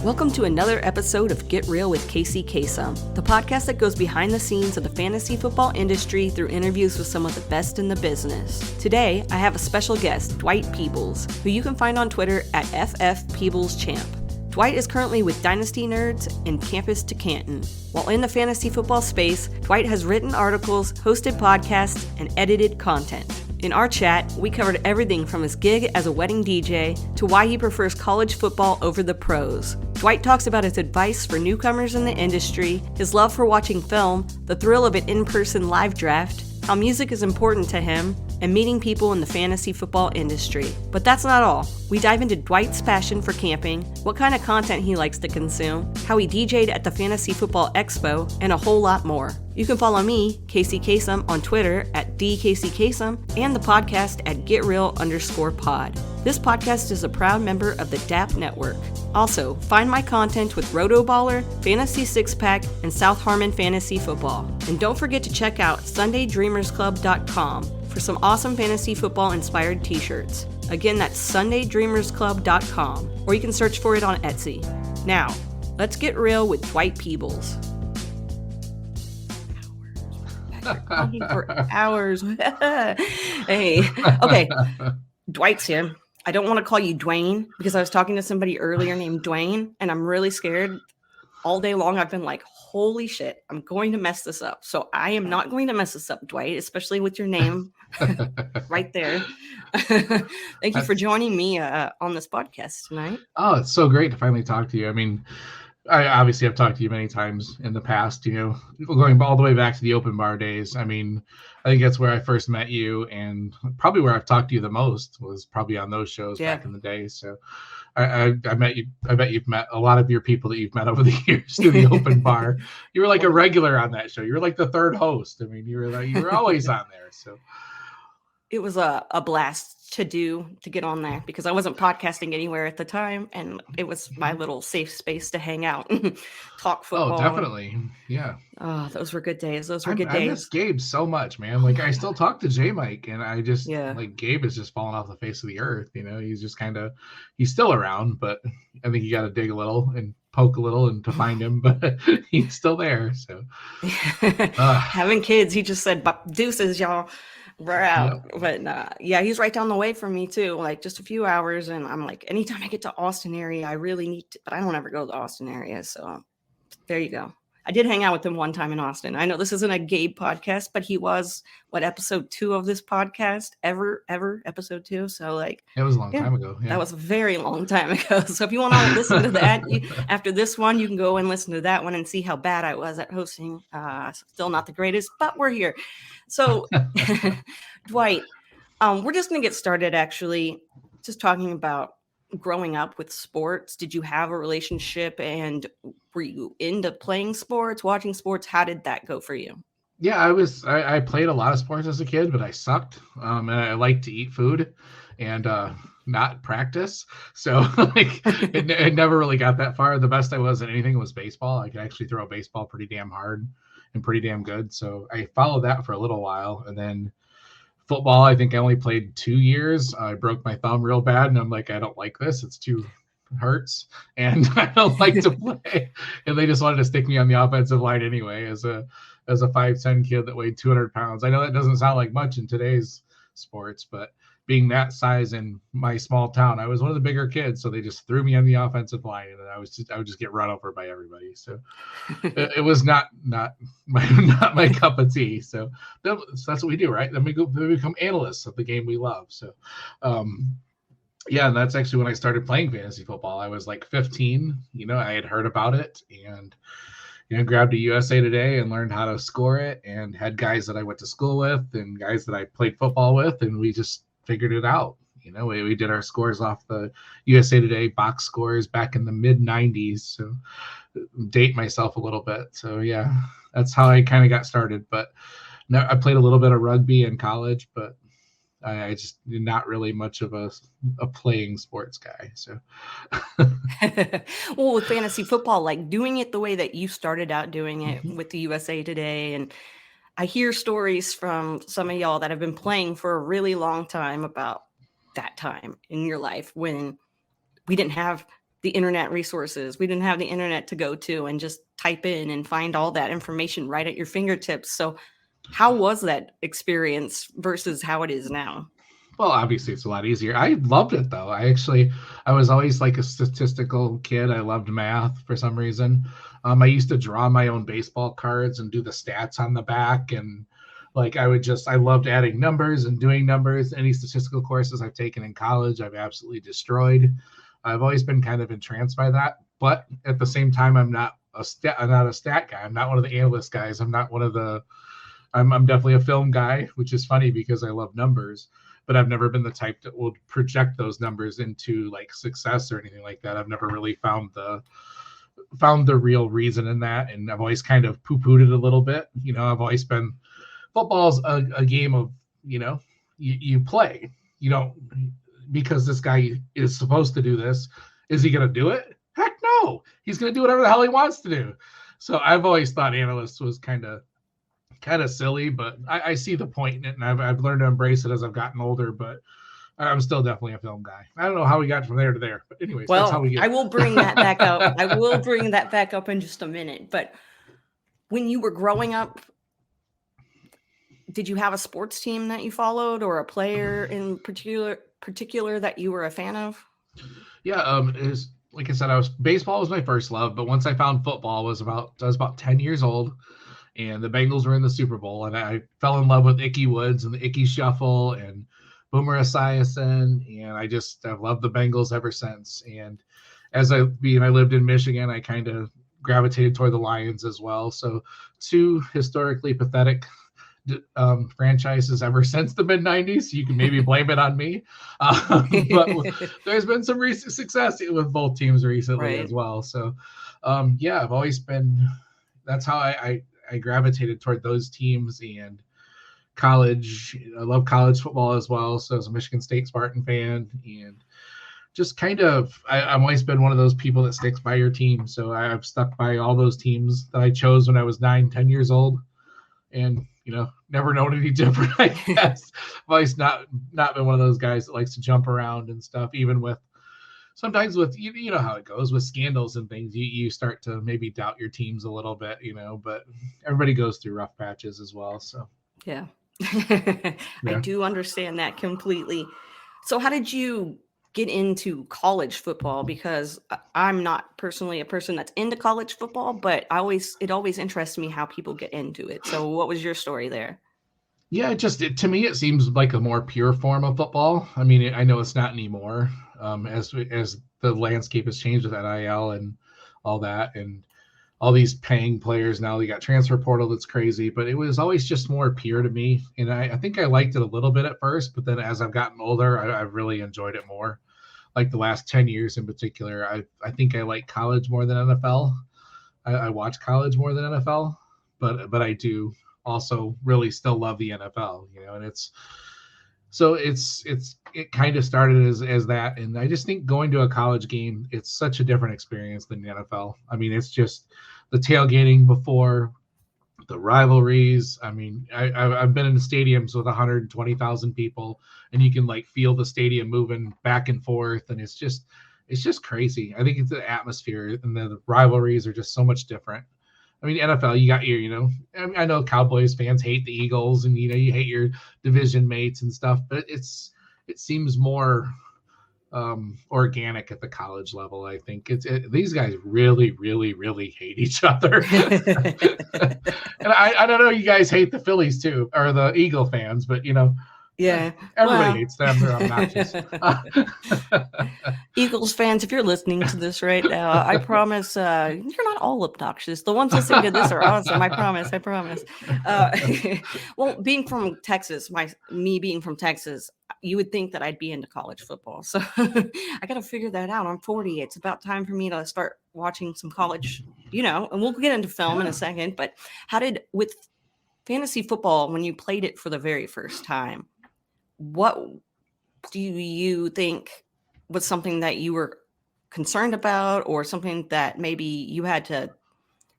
Welcome to another episode of Get Real with Casey Kasem, the podcast that goes behind the scenes of the fantasy football industry through interviews with some of the best in the business. Today, I have a special guest, Dwight Peebles, who you can find on Twitter at FFPeeblesChamp. Dwight is currently with Dynasty Nerds and Campus to Canton. While in the fantasy football space, Dwight has written articles, hosted podcasts, and edited content. In our chat, we covered everything from his gig as a wedding DJ to why he prefers college football over the pros. Dwight talks about his advice for newcomers in the industry, his love for watching film, the thrill of an in-person live draft, how music is important to him, and meeting people in the fantasy football industry. But that's not all. We dive into Dwight's passion for camping, what kind of content he likes to consume, how he DJ'd at the Fantasy Football Expo, and a whole lot more. You can follow me, Casey Kasem, on Twitter at DCaseyKasem and the podcast at GetReal_pod. This podcast is a proud member of the DAP Network. Also, find my content with Rotoballer, Fantasy Six Pack, and South Harmon Fantasy Football. And don't forget to check out SundayDreamersClub.com for some awesome fantasy football inspired t-shirts. Again, that's SundayDreamersClub.com, or you can search for it on Etsy. Now, let's get real with Dwight Peebles. For hours. Hey, okay. Dwight's here. I don't want to call you Dwayne because I was talking to somebody earlier named Dwayne, and I'm really scared. All day long, I've been like, holy shit, I'm going to mess this up. So I am not going to mess this up, Dwight, especially with your name right there. Thank you for joining me on this podcast tonight. Oh, it's so great to finally talk to you. I mean, I obviously have talked to you many times in the past, you know, going all the way back to the open bar days. I mean, I think that's where I first met you, and probably where I've talked to you the most was probably on those shows back in the day. So I met you. I bet you've met a lot of your people that you've met over the years through the open bar. You were like a regular on that show. You were like the third host. I mean, you were always on there. So it was a blast to get on there because I wasn't podcasting anywhere at the time, and it was my little safe space to hang out and talk football. Oh, definitely. Yeah. Oh, those were good days. I miss Gabe so much, man. Like I still talk to J Mike, and I just like Gabe is just falling off the face of the earth. You know, he's just he's still around, but I think you got to dig a little and poke a little and to find him, but he's still there. So having kids, he just said, "Deuces, y'all. We're out." Yeah. But he's right down the way from me too, like just a few hours. And I'm like, anytime I get to Austin area, I really need to, but I don't ever go to the Austin area. So there you go. I did hang out with him one time in Austin. I know this isn't a Gabe podcast, but he was episode 2 of this podcast ever episode 2. So like it was a long time ago. Yeah. That was a very long time ago. So if you want to listen to that after this one, you can go and listen to that one and see how bad I was at hosting. Still not the greatest, but we're here. So Dwight, we're just going to get started actually just talking about growing up with sports. Did you have a relationship, and were you into playing sports, watching sports? How did that go for you? Yeah, I played a lot of sports as a kid, but I sucked. And I liked to eat food and not practice. So like it never really got that far. The best I was at anything was baseball. I could actually throw a baseball pretty damn hard and pretty damn good. So I followed that for a little while, and then football, I think I only played 2 years. I broke my thumb real bad, and I'm like, I don't like this. It's too hurts, and I don't like to play. And they just wanted to stick me on the offensive line anyway, as a 5'10" kid that weighed 200 pounds. I know that doesn't sound like much in today's sports, but being that size in my small town, I was one of the bigger kids, so they just threw me on the offensive line, and I would just get run over by everybody. So it was not my cup of tea. So that's what we do, right? Then we become analysts of the game we love. So and that's actually when I started playing fantasy football. I was like 15. You know, I had heard about it, and grabbed a USA Today and learned how to score it, and had guys that I went to school with and guys that I played football with, and we just figured it out. You know, we did our scores off the USA Today box scores back in the mid 90s. So date myself a little bit. So yeah, that's how I kind of got started. But no, I played a little bit of rugby in college, but I just not really much of a playing sports guy. So well, with fantasy football, like doing it the way that you started out doing it with the USA Today, and I hear stories from some of y'all that have been playing for a really long time about that time in your life when we didn't have the internet resources. We didn't have the internet to go to and just type in and find all that information right at your fingertips. So how was that experience versus how it is now? Well, obviously it's a lot easier. I loved it though. I was always like a statistical kid. I loved math for some reason. I used to draw my own baseball cards and do the stats on the back. And like, I loved adding numbers and doing numbers. Any statistical courses I've taken in college, I've absolutely destroyed. I've always been kind of entranced by that. But at the same time, I'm not a stat guy. I'm not one of the analyst guys. I'm definitely a film guy, which is funny because I love numbers, but I've never been the type that will project those numbers into like success or anything like that. I've never really found the real reason in that. And I've always kind of poo-pooed it a little bit. I've always been, football's a game of, you play, you don't, because this guy is supposed to do this. Is he going to do it? Heck no. He's going to do whatever the hell he wants to do. So I've always thought analysts was kind of silly, but I see the point in it, and I've learned to embrace it as I've gotten older, but I'm still definitely a film guy. I don't know how we got from there to there, but anyways, that's how we get. I will bring that back up. I will bring that back up in just a minute. But when you were growing up, did you have a sports team that you followed or a player in particular that you were a fan of? Yeah, like I said, baseball was my first love, but once I found football, I was about 10 years old. And the Bengals were in the Super Bowl, and I fell in love with Ickey Woods and the Ickey Shuffle and Boomer Esiason, and I've loved the Bengals ever since. And I lived in Michigan, I kind of gravitated toward the Lions as well. So two historically pathetic franchises ever since the mid-90s. You can maybe blame it on me, but there's been some recent success with both teams recently as well. So I've always been. That's how I gravitated toward those teams. And college, I love college football as well. So I was a Michigan State Spartan fan, and just kind of, I've always been one of those people that sticks by your team. So I've stuck by all those teams that I chose when I was 9-10 years old, and never known any different, I guess. I've always not been one of those guys that likes to jump around and stuff, even with sometimes with, you know how it goes with scandals and things, you start to maybe doubt your teams a little bit, but everybody goes through rough patches as well. So, yeah. I do understand that completely. So how did you get into college football? Because I'm not personally a person that's into college football, but it always interests me how people get into it. So what was your story there? Yeah, to me, it seems like a more pure form of football. I mean, I know it's not anymore, as the landscape has changed with NIL and all that, and all these paying players now. They got transfer portal that's crazy, but it was always just more pure to me. And I think I liked it a little bit at first, but then as I've gotten older, I've really enjoyed it more. Like the last 10 years in particular, I think I like college more than NFL. I watch college more than NFL, but I do also really still love the NFL, and it kind of started as that. And I just think going to a college game, it's such a different experience than the NFL. I mean, it's just the tailgating before, the rivalries. I mean, I've been in stadiums with 120,000 people, and you can like feel the stadium moving back and forth, and it's just crazy. I think it's the atmosphere, and the rivalries are just so much different. I mean, NFL, you got your, I know Cowboys fans hate the Eagles, and you hate your division mates and stuff, but it seems more organic at the college level. I think these guys really, really, really hate each other. And I don't know, you guys hate the Phillies too, or the Eagle fans, but yeah, everybody hates them. They're obnoxious. Eagles fans, if you're listening to this right now, I promise you're not all obnoxious. The ones listening to this are awesome. I promise. Well, being from Texas, me being from Texas, you would think that I'd be into college football. So I got to figure that out. I'm 40. It's about time for me to start watching some college, and we'll get into film in a second. But with fantasy football, when you played it for the very first time, what do you think was something that you were concerned about, or something that maybe you had to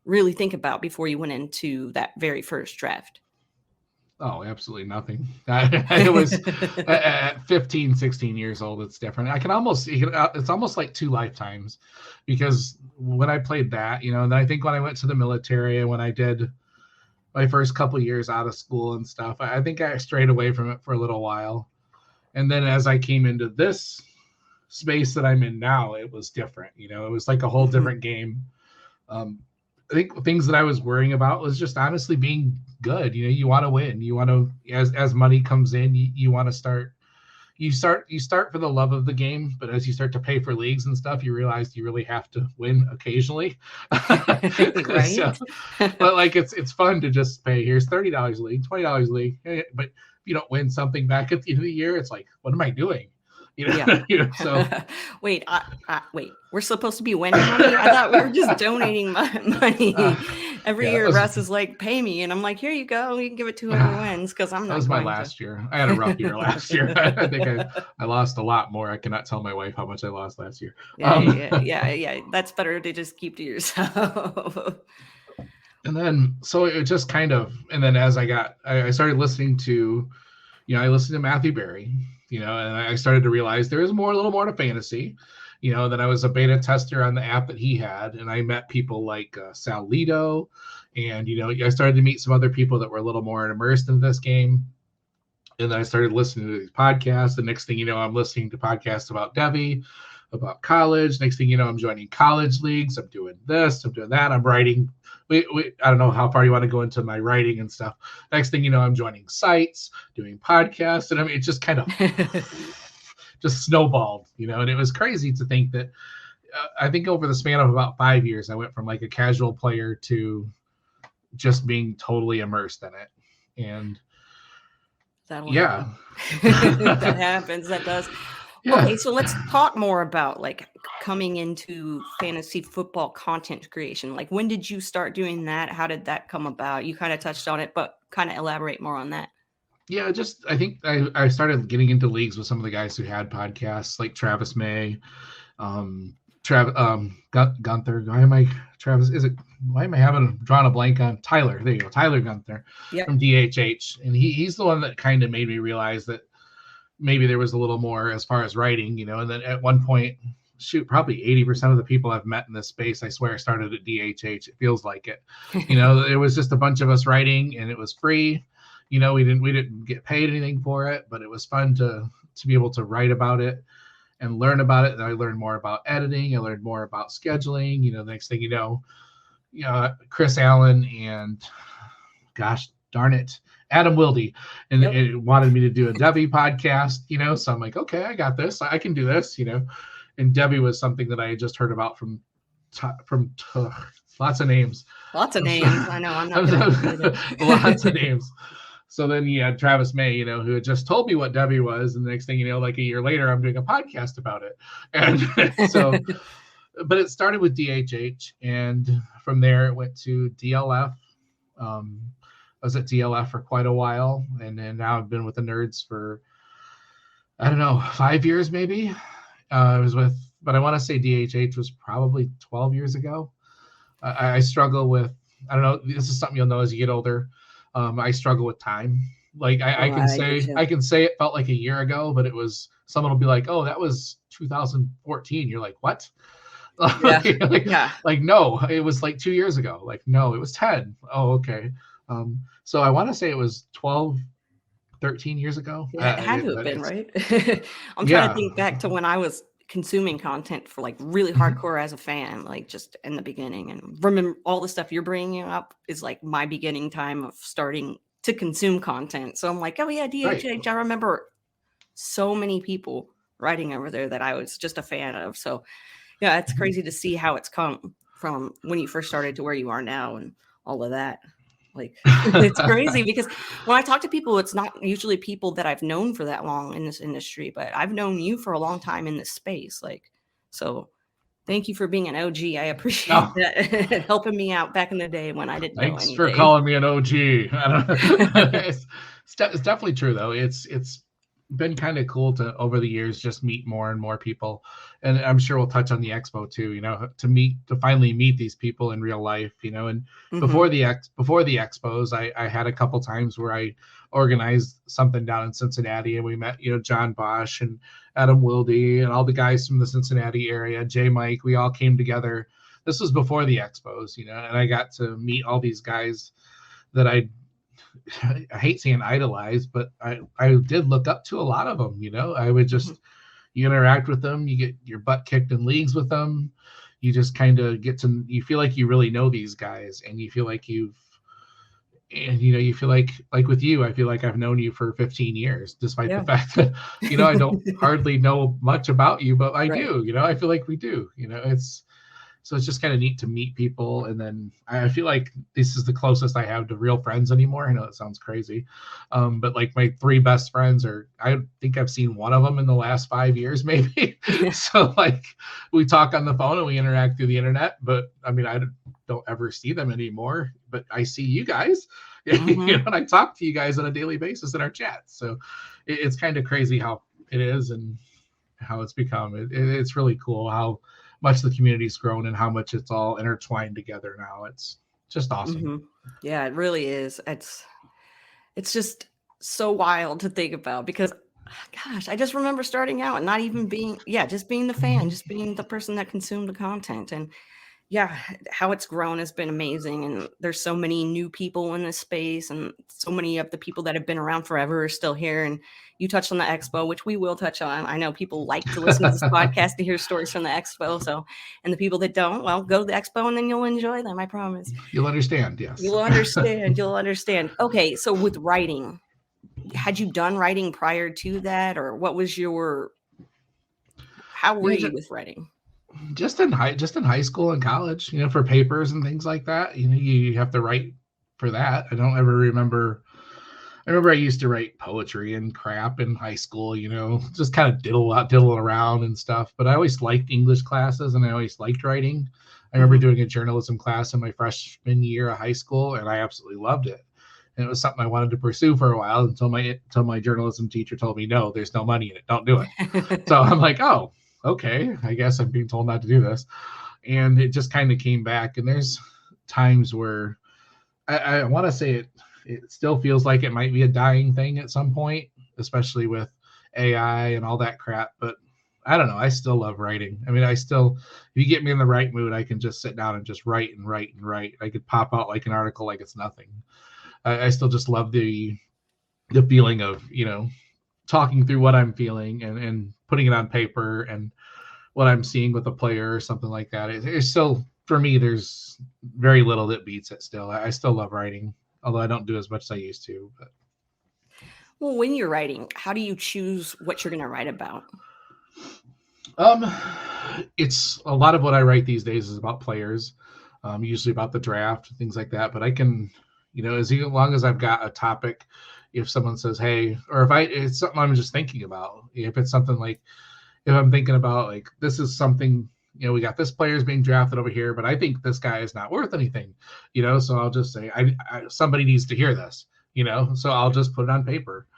really think about before you went into that very first draft? Oh, absolutely nothing. It was at 15, 16 years old. It's different. It's almost like two lifetimes, because when I played that, and then I think when I went to the military and when I did my first couple of years out of school and stuff, I think I strayed away from it for a little while. And then as I came into this space that I'm in now, it was different. It was like a whole different game. I think things that I was worrying about was just honestly being good. You want to win. You want to, as money comes in, you want to start. You start for the love of the game, but as you start to pay for leagues and stuff, you realize you really have to win occasionally. Right. So, but like it's fun to just pay. Here's $30 league, $20 league. But if you don't win something back at the end of the year, it's like, what am I doing? So wait, we're supposed to be winning money? I thought we were just donating money. Every year Russ is like, pay me, and I'm like, here you go, you can give it to whoever wins, because I'm not. That was my last year. I had a rough year last year. I think I lost a lot more. I cannot tell my wife how much I lost last year. Yeah. That's better to just keep to yourself. And then so it just kind of, and then as I started listening to, I listened to Matthew Berry, and I started to realize there is a little more to fantasy, that I was a beta tester on the app that he had. And I met people like Sal Lido, and, I started to meet some other people that were a little more immersed in this game. And then I started listening to these podcasts. The next thing you know, I'm listening to podcasts about Devy, about college. Next thing you know, I'm joining college leagues. I'm doing this, I'm doing that. I'm writing. I don't know how far you want to go into my writing and stuff. Next thing you know, I'm joining sites, doing podcasts. And I mean, it just kind of just snowballed, and it was crazy to think that I think over the span of about 5 years, I went from like a casual player to just being totally immersed in it. And that happens. That does. Yeah. Okay, so let's talk more about like coming into fantasy football content creation. Like, when did you start doing that? How did that come about? You kind of touched on it, but kind of elaborate more on that. Yeah, I think I started getting into leagues with some of the guys who had podcasts, like Travis May, Gunther. Why am I having drawn a blank on Tyler? There you go, Tyler Gunther from DHH, and he's the one that kind of made me realize that maybe there was a little more as far as writing, and then at one point, probably 80% of the people I've met in this space, I swear, started at DHH. It feels like it. It was just a bunch of us writing, and it was free. We didn't get paid anything for it, but it was fun to be able to write about it and learn about it. And I learned more about editing. I learned more about scheduling. The next thing you know, Chris Allen and gosh darn it, Adam Wilde, and it wanted me to do a Devy podcast, so I'm like, okay, I got this. I can do this, and Devy was something that I had just heard about from lots of names. Lots of names. I know. I'm not lots of names. So then you had Travis May, who had just told me what Devy was. And the next thing you know, like a year later, I'm doing a podcast about it. And so, but it started with DHH. And from there, it went to DLF. I was at DLF for quite a while. And then now I've been with the Nerds for, I don't know, 5 years maybe. But I want to say DHH was probably 12 years ago. I struggle with, I don't know, this is something you'll know as you get older. I struggle with time. Like I can say it felt like a year ago, but it was, someone will be like, oh, that was 2014. You're like, what? Like, no, it was like 2 years ago. Like, no, it was 10. Oh, okay. So I want to say it was 12, 13 years ago. Yeah, it had to have been, right? I'm trying to think back to when I was consuming content for like really hardcore as a fan, like just in the beginning, and remember all the stuff you're bringing up is like my beginning time of starting to consume content. So I'm like, oh yeah, DHH. Right. I remember so many people writing over there that I was just a fan of. So yeah, it's crazy to see how it's come from when you first started to where you are now and all of that. Like, it's crazy because when I talk to people, it's not usually people that I've known for that long in this industry, but I've known you for a long time in this space. Like, so thank you for being an OG. I appreciate that. Helping me out back in the day when I didn't know anything. Thanks for calling me an OG. I don't know. It's definitely true though. It's been kind of cool to over the years just meet more and more people, and I'm sure we'll touch on the expo too, to finally meet these people in real life, and Mm-hmm. before the expos, I had a couple times where I organized something down in Cincinnati, and we met John Bosch and Adam Wilde and all the guys from the Cincinnati area, J Mike. We all came together. This was before the expos, and I got to meet all these guys that I hate saying idolize, but I did look up to a lot of them. I would Mm-hmm. just, you interact with them, you get your butt kicked in leagues with them. You just kind of you feel like you really know these guys, and you feel like you feel like with you, I feel like I've known you for 15 years, despite the Yeah. fact that, I don't hardly know much about you, but I Right. do, I feel like we do, so it's just kind of neat to meet people. And then I feel like this is the closest I have to real friends anymore. I know it sounds crazy. But like my three best friends I think I've seen one of them in the last 5 years, maybe. So like we talk on the phone and we interact through the internet, but I mean, I don't ever see them anymore, but I see you guys, Mm-hmm. and I talk to you guys on a daily basis in our chat. So it's kind of crazy how it is and how it's become. It's really cool how much the community's grown and how much it's all intertwined together now. It's just awesome. Mm-hmm. Yeah, it really is. It's just so wild to think about because gosh, I just remember starting out and not even being just being the fan, just being the person that consumed the content. And yeah, how it's grown has been amazing. And there's so many new people in this space, and so many of the people that have been around forever are still here. And you touched on the expo, which we will touch on. I know people like to listen to this podcast to hear stories from the expo. So, and the people that don't, well, go to the expo and then you'll enjoy them. I promise. You'll understand, yes. You'll understand. You'll understand. Okay. So with writing, had you done writing prior to that, or what was how were Yeah, you with writing? just in high school and college, for papers and things like that. You have to write for that. I don't ever remember. I remember I used to write poetry and crap in high school, just kind of diddle around and stuff. But I always liked English classes and I always liked writing. I remember Mm-hmm. doing a journalism class in my freshman year of high school, and I absolutely loved it. And it was something I wanted to pursue for a while until my journalism teacher told me, no, there's no money in it. Don't do it. So I'm like, oh, okay. I guess I'm being told not to do this. And it just kind of came back. And there's times where I want to say it still feels like it might be a dying thing at some point, especially with AI and all that crap. But I don't know. I still love writing. I mean, if you get me in the right mood, I can just sit down and just write and write and write. I could pop out like an article like it's nothing. I still just love the feeling of, talking through what I'm feeling and putting it on paper and what I'm seeing with a player or something like that. It's still, for me, there's very little that beats it still. I still love writing, although I don't do as much as I used to. But Well, when you're writing, how do you choose what you're going to write about? um, it's a lot of what I write these days is about players, usually about the draft, things like that. But I can, as long as I've got a topic, if someone says, hey, or if it's something I'm just thinking about, if it's something like, if I'm thinking about like, this is something, we got this player's being drafted over here, but I think this guy is not worth anything, so I'll just say, somebody needs to hear this, so I'll just put it on paper.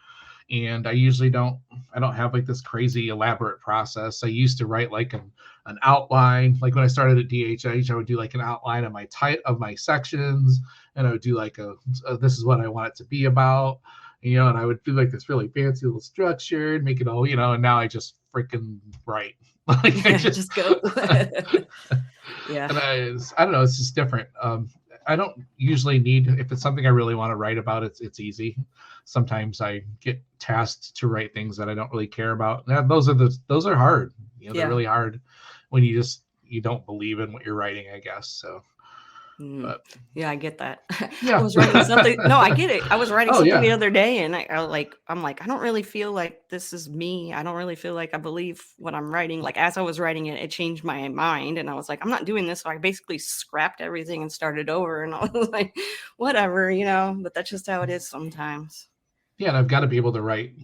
And I don't have like this crazy elaborate process. I used to write like an outline. Like when I started at DHH, I would do like an outline of my sections, and I would do like this is what I want it to be about, and I would do like this really fancy little structure and make it all, and now I just freaking write. Like I Just go. Yeah. and I don't know, it's just different. I don't usually need, if it's something I really want to write about, it's easy. Sometimes I get tasked to write things that I don't really care about. Now, those are hard. They're Yeah. really hard when you don't believe in what you're writing, I guess. So, but Yeah, I get that. I yeah. was writing something. No, I get it. I was writing Oh something the yeah. other day, and I'm like, I don't really feel like this is me. I don't really feel like I believe what I'm writing. Like as I was writing it, it changed my mind, and I was like, I'm not doing this. So I basically scrapped everything and started over. And I was like, whatever, But that's just how it is sometimes. Yeah, and I've got to be able to write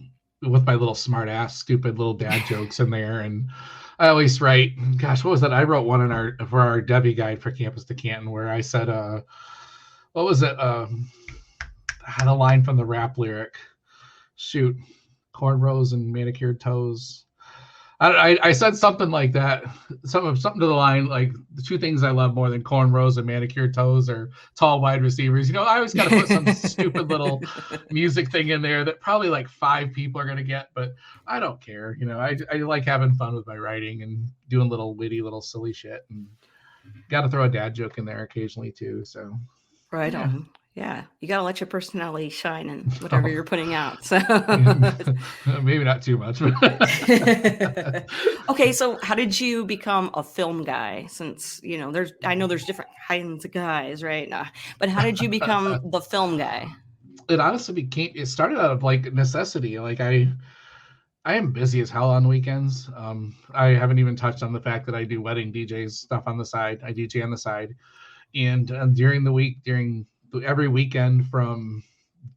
with my little smart ass, stupid little dad jokes in there. And I always write, gosh, what was that? I wrote one for our Devy guide for Campus to Canton where I said, what was it? I had a line from the rap lyric. Shoot. cornrows and manicured toes. I said something like that, something to the line like the two things I love more than cornrows and manicured toes are tall wide receivers. I always got to put some stupid little music thing in there that probably like 5 people are gonna get, but I don't care. I like having fun with my writing and doing little witty, little silly shit, and got to throw a dad joke in there occasionally too. So right on. Yeah, you got to let your personality shine in whatever you're putting out. So maybe not too much. Okay, so how did you become a film guy? Since I know there's different kinds of guys, right? But how did you become the film guy? It honestly it started out of like necessity. Like I am busy as hell on weekends. I haven't even touched on the fact that I do wedding DJs stuff on the side. I DJ on the side, and during the week, every weekend from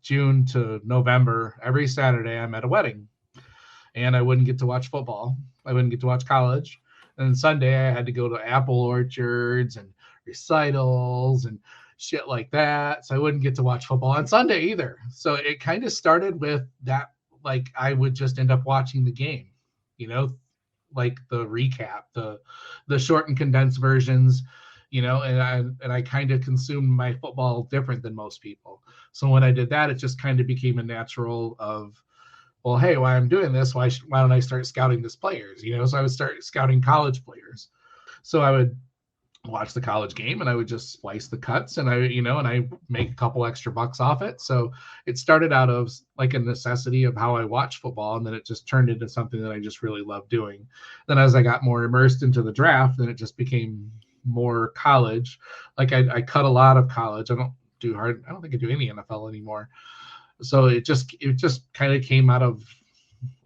June to November, every Saturday I'm at a wedding, and I wouldn't get to watch football. I wouldn't get to watch college. And then Sunday I had to go to apple orchards and recitals and shit like that. So I wouldn't get to watch football on Sunday either. So it kind of started with that. Like I would just end up watching the game, like the recap, the short and condensed versions, and I kind of consumed my football different than most people. So when I did that, it just kind of became a natural of, well, hey, why I'm doing this? Why don't I start scouting these players? So I would start scouting college players. So I would watch the college game and I would just splice the cuts and I make a couple extra bucks off it. So it started out of like a necessity of how I watch football. And then it just turned into something that I just really love doing. Then as I got more immersed into the draft, then it just became more college. Like I cut a lot of college. I don't think I do any NFL anymore. So it just kind of came out of,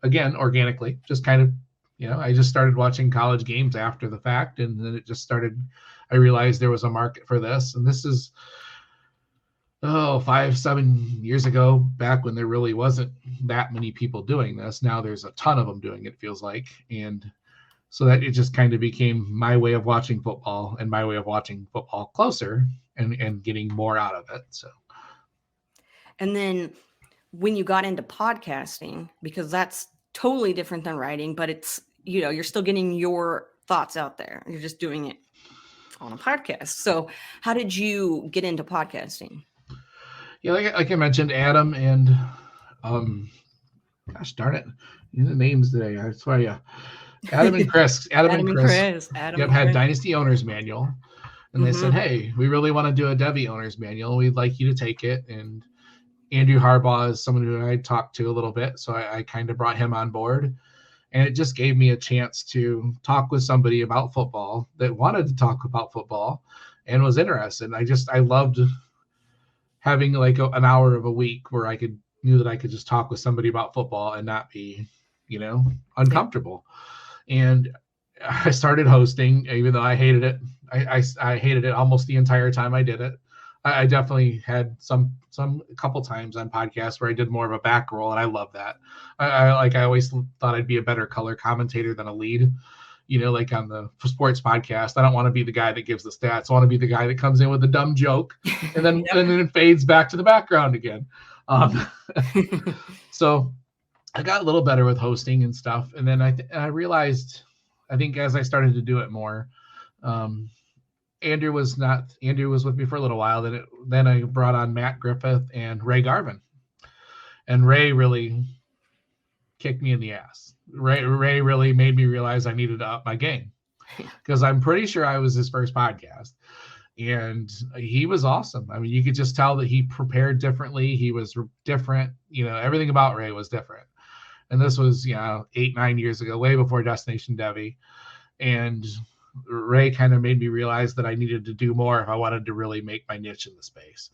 again, organically, just kind of, I just started watching college games after the fact. And then it just started, I realized there was a market for this. And this is, 5-7 years ago, back when there really wasn't that many people doing this. Now there's a ton of them doing it, feels like. And so that it just kind of became my way of watching football and my way of watching football closer and getting more out of it. So. And then when you got into podcasting, because that's totally different than writing, but it's, you're still getting your thoughts out there. You're just doing it on a podcast. So how did you get into podcasting? Yeah, like I mentioned, Adam and, gosh darn it, the names today. I swear, yeah. Adam and Chris. Adam and Chris. Had Dynasty Owner's Manual. And they said, hey, we really want to do a Devy Owner's Manual. We'd like you to take it. And Andrew Harbaugh is someone who I talked to a little bit. So I kind of brought him on board. And it just gave me a chance to talk with somebody about football that wanted to talk about football and was interested. I loved having like an hour of a week where knew that I could just talk with somebody about football and not be, uncomfortable. And I started hosting, even though I hated it. I hated it almost the entire time I did it. I definitely had a couple times on podcasts where I did more of a back roll, and I love that. I always thought I'd be a better color commentator than a lead. Like on the sports podcast, I don't want to be the guy that gives the stats. I want to be the guy that comes in with a dumb joke and then and then it fades back to the background again. So I got a little better with hosting and stuff, and then I realized, I think as I started to do it more, Andrew was with me for a little while. Then I brought on Matt Griffith and Ray Garvin, and Ray really kicked me in the ass. Ray really made me realize I needed to up my game, because I'm pretty sure I was his first podcast, and he was awesome. I mean, you could just tell that he prepared differently. He was different. Everything about Ray was different. And this was, 8-9 years ago, way before Destination Devy. And Ray kind of made me realize that I needed to do more if I wanted to really make my niche in the space.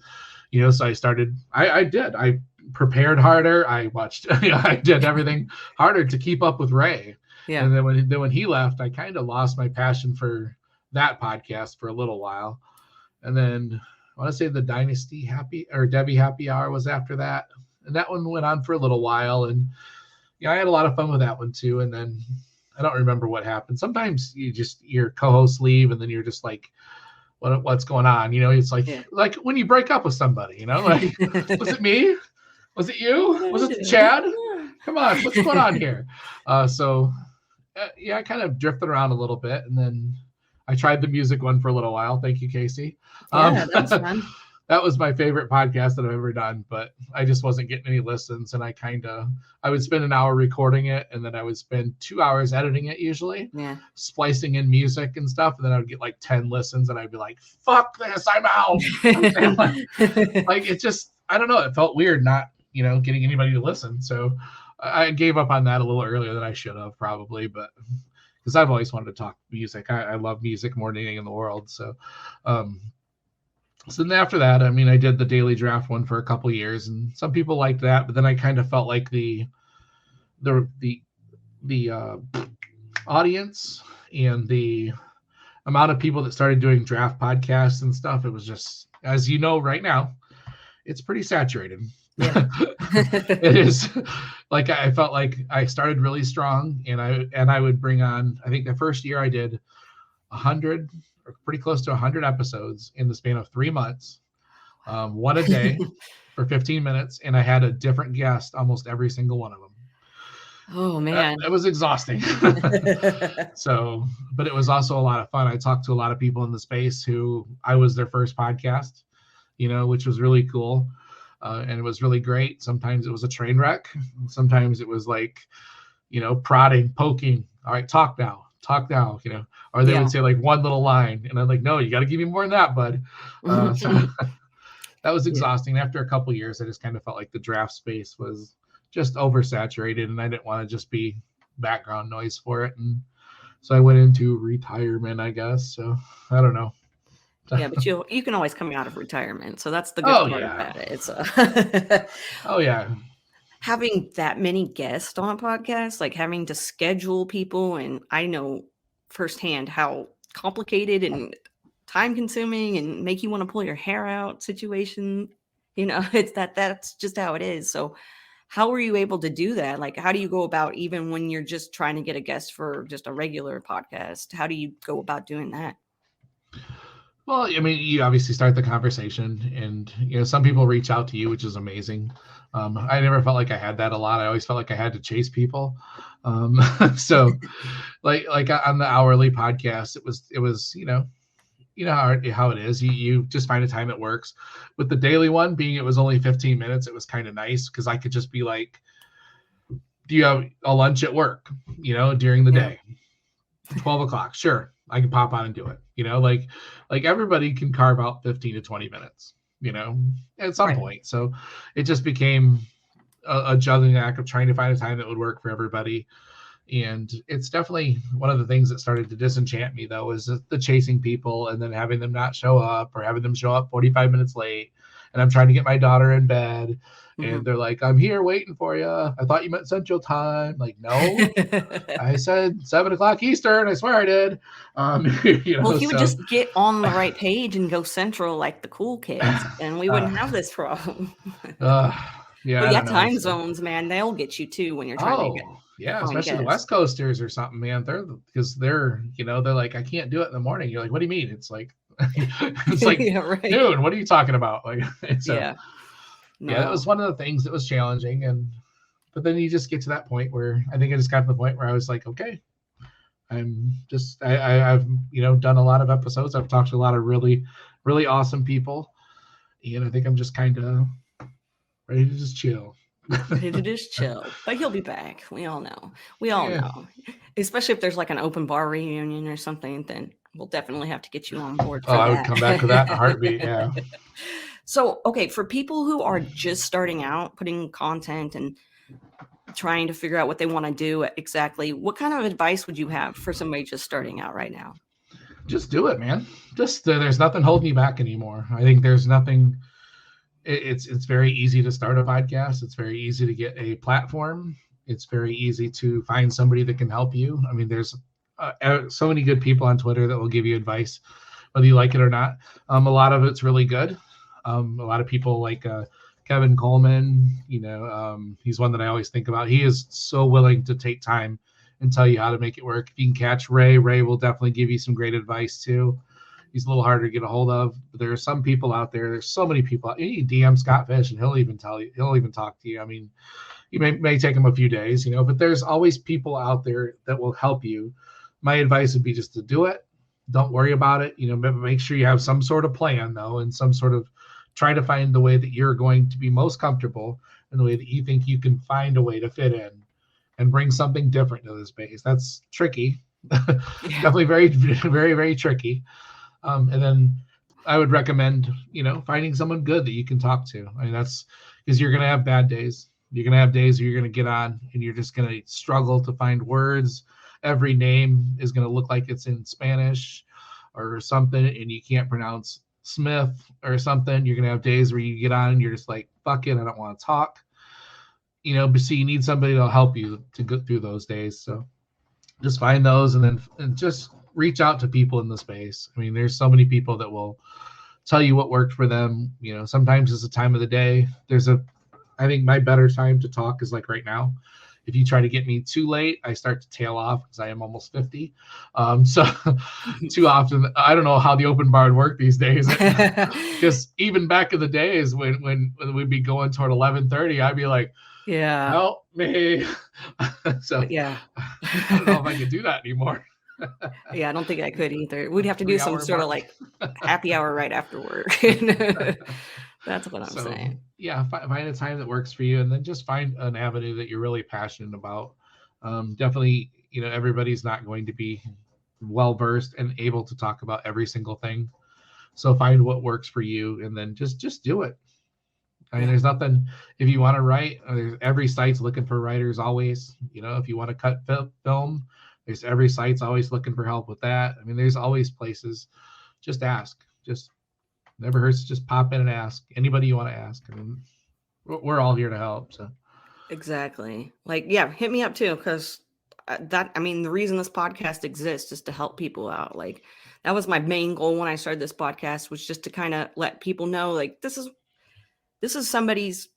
So I started, I prepared harder. I watched, I did everything harder to keep up with Ray. Yeah. And then when he left, I kind of lost my passion for that podcast for a little while. And then I want to say the Dynasty Devy Happy Hour was after that. And that one went on for a little while. And I had a lot of fun with that one too. And then I don't remember what happened. Sometimes your co-hosts leave and then you're just like, what's going on? It's like, like when you break up with somebody, like, was it me? Was it you? Was it Chad? Come on, what's going on here? Yeah, I kind of drifted around a little bit, and then I tried the music one for a little while. Thank you, Casey. Yeah, that was fun. That was my favorite podcast that I've ever done, but I just wasn't getting any listens, and I would spend an hour recording it, and then I would spend 2 hours editing it usually, splicing in music and stuff, and then I would get like 10 listens, and I'd be like, fuck this, I'm out. Like, it just, I don't know, it felt weird not, getting anybody to listen, so I gave up on that a little earlier than I should have probably, but because I've always wanted to talk music. I love music more than anything in the world, so then after that, I mean, I did the daily draft one for a couple years, and some people liked that, but then I kind of felt like the audience and the amount of people that started doing draft podcasts and stuff, it was just, as you know, right now, it's pretty saturated. Yeah. It is. Like, I felt like I started really strong, and I would bring on, I think the first year I did 100 or pretty close to 100 episodes in the span of 3 months, one a day for 15 minutes. And I had a different guest almost every single one of them. Oh man. That was exhausting. So, but it was also a lot of fun. I talked to a lot of people in the space who I was their first podcast, which was really cool. And it was really great. Sometimes it was a train wreck. Sometimes it was like, prodding, poking. All right, talk now, or they would say like one little line, and I'm like, no, you got to give me more than that, bud. So that was exhausting. After a couple of years, I just kind of felt like the draft space was just oversaturated, and I didn't want to just be background noise for it. And so I went into retirement, I guess. So I don't know. Yeah, but you can always come out of retirement, so that's the good part about it. It's oh yeah. Having that many guests on a podcast, like having to schedule people, and I know firsthand how complicated and time consuming and make you want to pull your hair out situation. It's that's just how it is. So how were you able to do that? Like, how do you go about, even when you're just trying to get a guest for just a regular podcast, how do you go about doing that? Well, I mean, you obviously start the conversation, and some people reach out to you, which is amazing. I never felt like I had that a lot. I always felt like I had to chase people. So, like on the hourly podcast, it was how it is. You just find a time that works. With the daily one, being it was only 15 minutes, it was kind of nice because I could just be like, "Do you have a lunch at work? During the day, 12 o'clock? Sure, I can pop on and do it." Like everybody can carve out 15 to 20 minutes, at some point. So it just became a juggling act of trying to find a time that would work for everybody. And it's definitely one of the things that started to disenchant me, though, is the chasing people and then having them not show up, or having them show up 45 minutes late. And I'm trying to get my daughter in bed. And they're like, "I'm here waiting for you. I thought you meant Central Time." Like, no, I said 7 o'clock Eastern. I swear I did. Well, if you would just get on the right page and go Central like the cool kids, and we wouldn't have this problem. Yeah, time zones, man, they'll get you too when you're trying to get. Yeah, especially the West Coasters or something, man. They're like, "I can't do it in the morning." You're like, "What do you mean?" It's like, "Dude, what are you talking about?" Like, it was one of the things that was challenging, but then you just get to that point where I think I just got to the point where I was like, okay, I've done a lot of episodes. I've talked to a lot of really, really awesome people, and I think I'm just kind of ready to just chill. But he'll be back. We all know. Know. Especially if there's like an open bar reunion or something, then we'll definitely have to get you on board. I would come back to that in a heartbeat. Yeah. So, okay, for people who are just starting out, putting content and trying to figure out what they want to do exactly, what kind of advice would you have for somebody just starting out right now? Just do it, man. There's nothing holding you back anymore. I think there's nothing. It's very easy to start a podcast. It's very easy to get a platform. It's very easy to find somebody that can help you. I mean, there's so many good people on Twitter that will give you advice, whether you like it or not. A lot of it's really good. A lot of people like Kevin Coleman, he's one that I always think about. He is so willing to take time and tell you how to make it work. If you can catch Ray will definitely give you some great advice too. He's a little harder to get a hold of, but there are some people out there. There's so many people. You DM Scott Fish and he'll even talk to you. I mean, You may take them a few days, but there's always people out there that will help you. My advice would be just to do it. Don't worry about it. Make sure you have some sort of plan though, and some sort of try to find the way that you're going to be most comfortable and the way that you think you can find a way to fit in and bring something different to the space. That's tricky. Definitely very, very, very tricky. And then I would recommend, finding someone good that you can talk to. I mean, that's because you're going to have bad days. You're going to have days where you're going to get on and you're just going to struggle to find words. Every name is going to look like it's in Spanish or something, and you can't pronounce Smith or something. You're going to have days where you get on and you're just like, fuck it, I don't want to talk. But so you need somebody to help you to go through those days. So just find those and just reach out to people in the space. I mean, there's so many people that will tell you what worked for them. Sometimes it's the time of the day. I think my better time to talk is like right now. If you try to get me too late, I start to tail off because I am almost 50. So too often, I don't know how the open bar would work these days. Because even back in the days when we'd be going toward 11:30, I'd be like, yeah, help me. So yeah, I don't know if I could do that anymore. Yeah, I don't think I could either. We'd have to do some sort of like happy hour right after work. That's what I'm saying. Yeah, find a time that works for you, and then just find an avenue that you're really passionate about. Definitely, everybody's not going to be well versed and able to talk about every single thing. So find what works for you, and then just do it. I mean, there's nothing. If you want to write, every site's looking for writers always. If you want to cut film, there's every site's always looking for help with that. I mean, there's always places. Just ask. Just never hurts to just pop in and ask anybody you want to ask. I mean, we're all here to help. So exactly. Hit me up too, because the reason this podcast exists is to help people out. Like, that was my main goal when I started this podcast, was just to kind of let people know, like, this is somebody's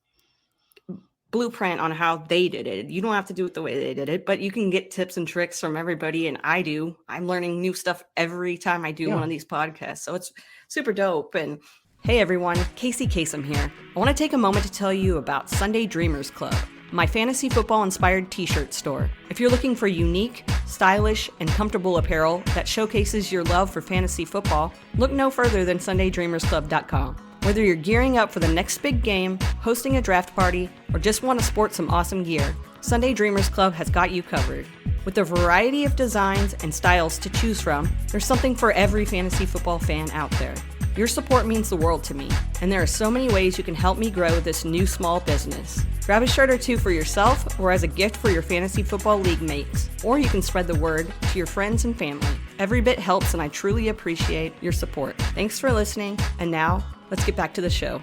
blueprint on how they did it. You don't have to do it the way they did it, but you can get tips and tricks from everybody. And I'm learning new stuff every time I do one of these podcasts. So it's super dope. And hey, everyone, Casey Kasem here. I want to take a moment to tell you about Sunday Dreamers Club, my fantasy football inspired t-shirt store. If you're looking for unique, stylish, and comfortable apparel that showcases your love for fantasy football, look no further than sundaydreamersclub.com. Whether you're gearing up for the next big game, hosting a draft party, or just want to sport some awesome gear, Sunday Dreamers Club has got you covered. With a variety of designs and styles to choose from, there's something for every fantasy football fan out there. Your support means the world to me, and there are so many ways you can help me grow this new small business. Grab a shirt or two for yourself or as a gift for your fantasy football league mates, or you can spread the word to your friends and family. Every bit helps, and I truly appreciate your support. Thanks for listening, and now let's get back to the show.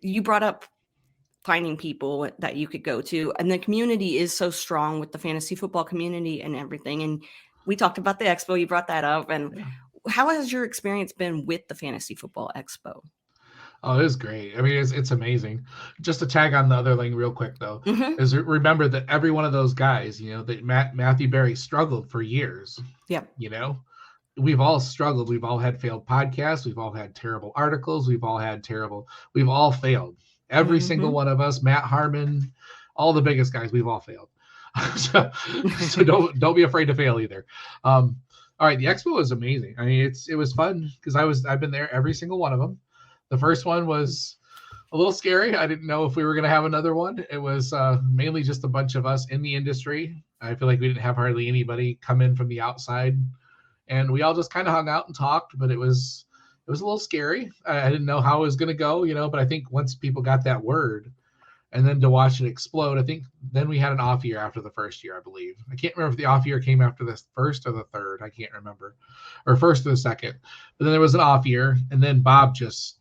You brought up finding people that you could go to, and the community is so strong with the fantasy football community and everything. And we talked about the expo. You brought that up. And how has your experience been with the Fantasy Football Expo? Oh, it was great. I mean, it's amazing. Just to tag on the other thing real quick, though, is remember that every one of those guys, that Matthew Berry struggled for years. Yeah. We've all struggled. We've all had failed podcasts. We've all had terrible articles. We've all failed. Every single one of us, Matt Harmon, all the biggest guys, we've all failed. so don't be afraid to fail either. All right. The expo was amazing. I mean, it was fun because I've been there every single one of them. The first one was a little scary. I didn't know if we were going to have another one. It was mainly just a bunch of us in the industry. I feel like we didn't have hardly anybody come in from the outside. And we all just kind of hung out and talked, but it was a little scary. I didn't know how it was going to go, but I think once people got that word and then to watch it explode, I think then we had an off year after the first year, I believe. I can't remember if the off year came after the first or the third. I can't remember. Or first or the second. But then there was an off year, and then Bob just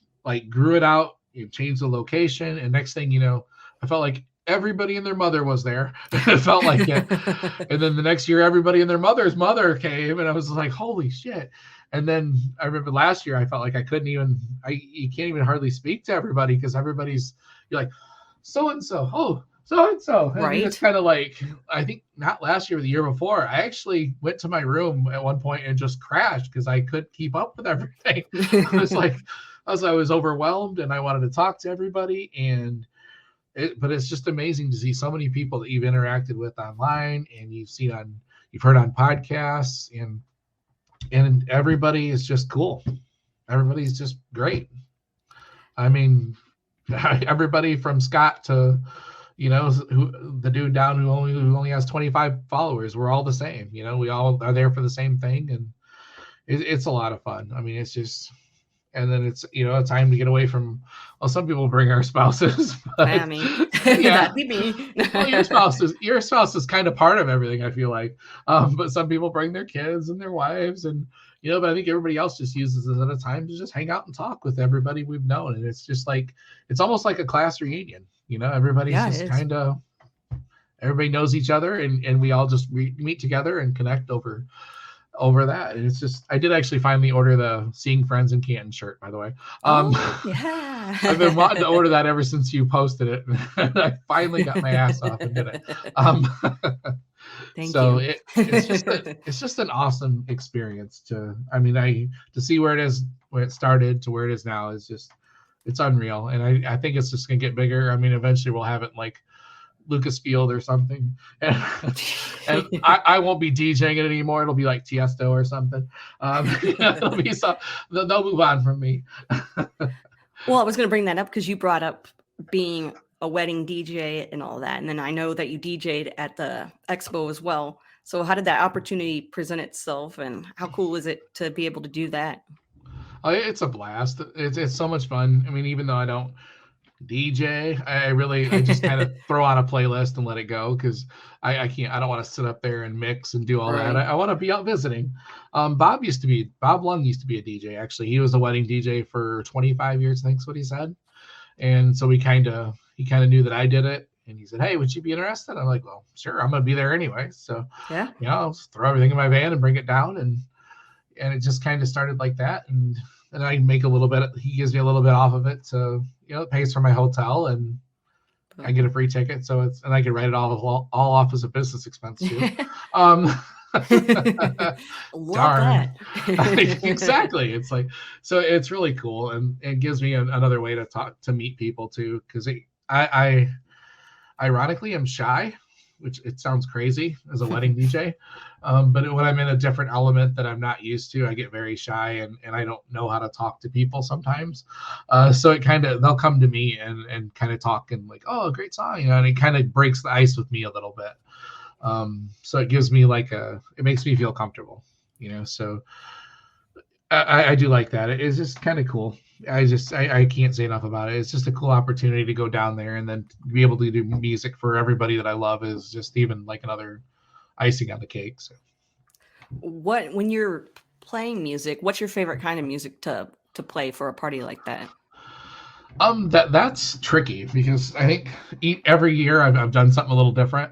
grew it out, changed the location, and next thing you know, I felt like everybody and their mother was there. It felt like it. And then the next year, everybody and their mother's mother came, and I was like, holy shit. And then I remember last year, I felt like I couldn't even, you can't even hardly speak to everybody because you're like, so-and-so, oh, so-and-so. And right. It's kind of like, I think not last year or the year before, I actually went to my room at one point and just crashed because I couldn't keep up with everything. I was overwhelmed and I wanted to talk to everybody. And but it's just amazing to see so many people that you've interacted with online and you've heard on podcasts, and everybody is just cool. Everybody's just great. I mean, everybody from Scott to, the dude down who only has 25 followers, we're all the same. We all are there for the same thing, and it's a lot of fun. I mean, it's just, and then it's a time to get away from. Well, some people bring our spouses, but I mean, yeah, that'd be me. well, your spouse is kind of part of everything, I feel like. But some people bring their kids and their wives, and but I think everybody else just uses it at a time to just hang out and talk with everybody we've known, and it's just like it's almost like a class reunion. Everybody's just kind of everybody knows each other, and we all just meet together and connect over that. And it's just, I did actually finally order the Seeing Friends in Canton shirt, by the way. Yeah. I've been wanting to order that ever since you posted it. I finally got my ass off and did it. Thank so you. It's just an awesome experience to see where it started to where it is now is just, it's unreal. And I think it's just going to get bigger. I mean, eventually we'll have it like Lucas Field or something, and I won't be DJing it anymore. It'll be like Tiesto or something. They'll move on from me. Well, I was going to bring that up because you brought up being a wedding DJ and all that, and then I know that you DJ'd at the expo as well. So how did that opportunity present itself, and how cool is it to be able to do that? Oh, it's a blast. It's so much fun. I mean, even though I don't DJ, I just kind of throw on a playlist and let it go, because I don't want to sit up there and mix and do all that. I want to be out visiting. Bob Lung used to be a DJ. Actually, he was a wedding DJ for 25 years, I think is what he said. And so he kind of knew that I did it, and he said, "Hey, would you be interested?" I'm like, "Well, sure, I'm gonna be there anyway." So yeah, I'll just throw everything in my van and bring it down, and it just kind of started like that. And I make a little bit. He gives me a little bit off of it, so it pays for my hotel, and I get a free ticket. So and I can write it all off as a business expense too. Darn. Exactly. It's like, so it's really cool, and it gives me another way to meet people too, because I ironically am shy, which it sounds crazy as a wedding DJ. But when I'm in a different element that I'm not used to, I get very shy, and I don't know how to talk to people sometimes. So they'll come to me and kind of talk and like, "Oh, great song," and it kind of breaks the ice with me a little bit. So it gives me it makes me feel comfortable, so I do like that. It's just kind of cool. I can't say enough about it. It's just a cool opportunity to go down there and then be able to do music for everybody that I love is just even like another icing on the cake. So when you're playing music, what's your favorite kind of music to play for a party like that? That's tricky, because I think every year I've done something a little different.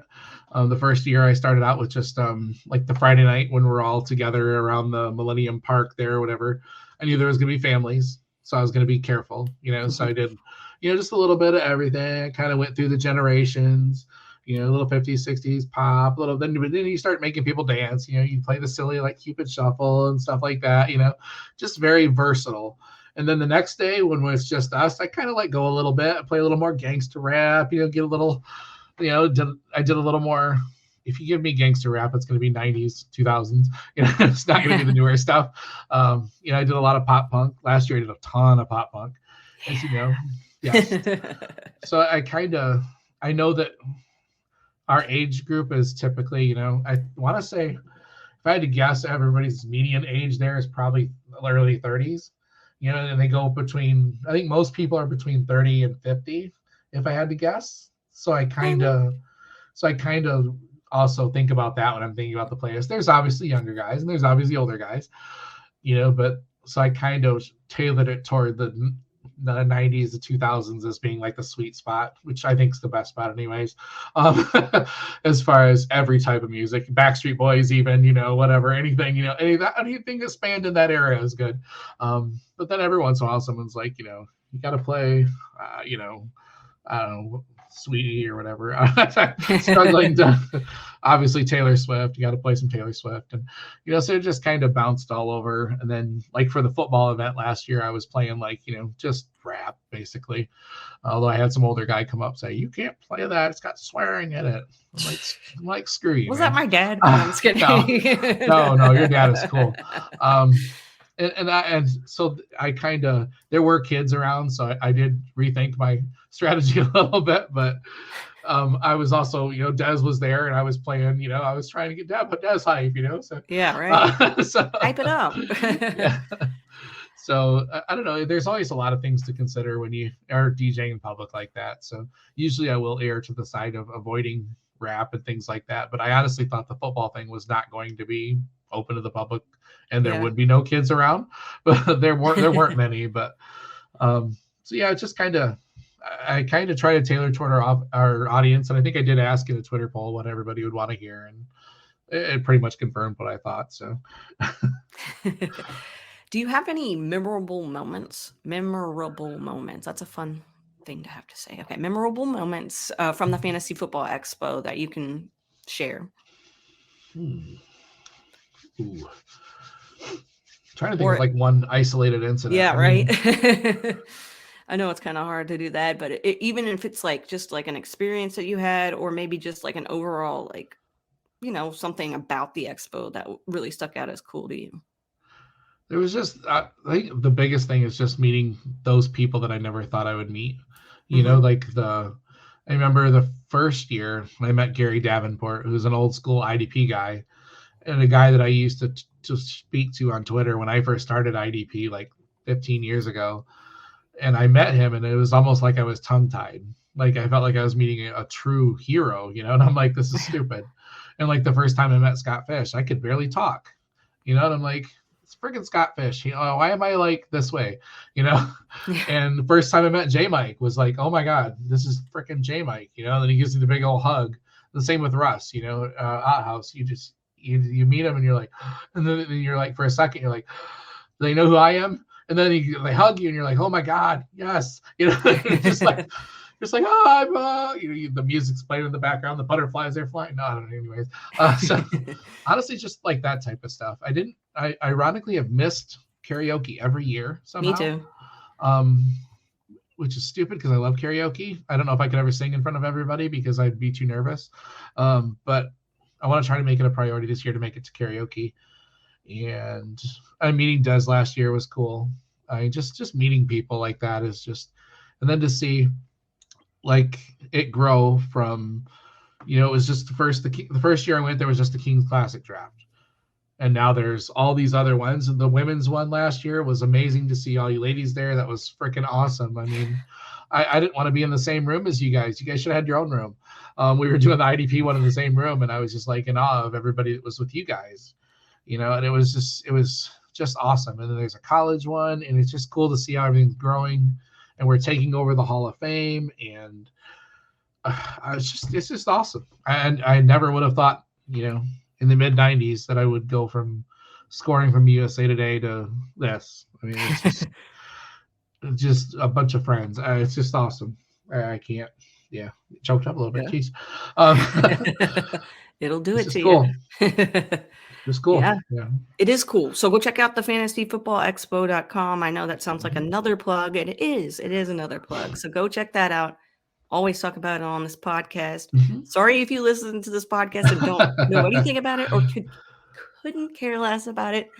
The first year I started out with just like the Friday night when we're all together around the Millennium Park there or whatever. I knew there was going to be families, so I was going to be careful, so I did, just a little bit of everything. I kind of went through the generations, a little 50s, 60s pop, then you start making people dance, you play the silly like Cupid Shuffle and stuff like that, just very versatile. And then the next day when it's just us, I kind of let go a little bit. I play a little more gangster rap, get a little, I did a little more. If you give me gangster rap, it's going to be 90s, 2000s. It's not going to be the newer stuff. I did a lot of pop punk. Last year I did a ton of pop punk, as you know. Yes. So I know that our age group is typically, I want to say, if I had to guess, everybody's median age there is probably early 30s. And they go between, I think most people are between 30 and 50, if I had to guess. So I kind of also think about that when I'm thinking about the playlist. There's obviously younger guys and there's obviously older guys, but so I kind of tailored it toward the 90s, the 2000s as being like the sweet spot, which I think is the best spot anyways. As far as every type of music, Backstreet Boys, even, whatever, anything, anything that spanned in that era is good. But then every once in a while, someone's like, you got to play, I don't know, Sweetie or whatever. Struggling to obviously Taylor Swift. You got to play some Taylor Swift, and so it just kind of bounced all over. And then like for the football event last year, I was playing like just rap basically. Although I had some older guy come up and say, "You can't play that; it's got swearing in it." I'm like screw you. Was man. that my dad? No, I'm just kidding. No, your dad is cool. And so I kind of, there were kids around, so I did rethink my strategy a little bit, but I was also, Des was there and I was playing, I was trying to get Des hype, so. Yeah, right. So, hype it up. Yeah. So I don't know. There's always a lot of things to consider when you are DJing in public like that. So usually I will err to the side of avoiding rap and things like that. But I honestly thought the football thing was not going to be open to the public, and there would be no kids around. But there weren't many. But so yeah, it's just I kind of try to tailor toward our audience, and I think I did ask in a Twitter poll what everybody would want to hear, and it pretty much confirmed what I thought. So. Do you have any memorable moments? Memorable moments. That's a fun thing to have to say. Okay, memorable moments from the Fantasy Football Expo that you can share. Ooh. Trying to think of like one isolated incident. Yeah, right. I know it's kind of hard to do that, but even if it's like just like an experience that you had, or maybe just like an overall like, something about the expo that really stuck out as cool to you. There was just, I think the biggest thing is just meeting those people that I never thought I would meet. I remember the first year I met Gary Davenport, who's an old school IDP guy, and a guy that I used to speak to on Twitter when I first started IDP like 15 years ago. And I met him, and it was almost like I was tongue-tied. Like I felt like I was meeting a true hero, and I'm like, this is stupid. And like the first time I met Scott Fish, I could barely talk, and I'm like, it's freaking Scott Fish. Why am I like this way? And the first time I met J Mike was like, oh my God, this is freaking J Mike. And then he gives me the big old hug. The same with Russ. House. You meet him and you're like, and then you're like, for a second, you're like, do they know who I am? And then they hug you and you're like, oh my God, yes. Just like. Just like, the music's playing in the background, the butterflies are flying. No, I don't know. Anyways, so honestly, just like that type of stuff. I ironically have missed karaoke every year somehow. Me too. Which is stupid because I love karaoke. I don't know if I could ever sing in front of everybody because I'd be too nervous. But I want to try to make it a priority this year to make it to karaoke. And meeting Des last year was cool. Just meeting people like that is just, and then to see like it grow from, it was just the first year I went, there was just the King's Classic draft. And now there's all these other ones. And the women's one last year was amazing to see all you ladies there. That was freaking awesome. I mean, I didn't want to be in the same room as you guys. You guys should have had your own room. We were doing the IDP one in the same room, and I was just like in awe of everybody that was with you guys, and it was just awesome. And then there's a college one, and it's just cool to see how everything's growing. And we're taking over the Hall of Fame, and it's just awesome. And I never would have thought, in the mid '90s that I would go from scoring from USA Today to this. I mean, it's just a bunch of friends. It's just awesome. I can't. Yeah, choked up a little bit. Jeez. It'll do it to cool. you. It's cool. Yeah, it is cool. So go check out the fantasyfootballexpo.com. I know that sounds like another plug. It is another plug. So go check that out. Always talk about it on this podcast. Mm-hmm. Sorry if you listen to this podcast and don't know anything about it or couldn't care less about it.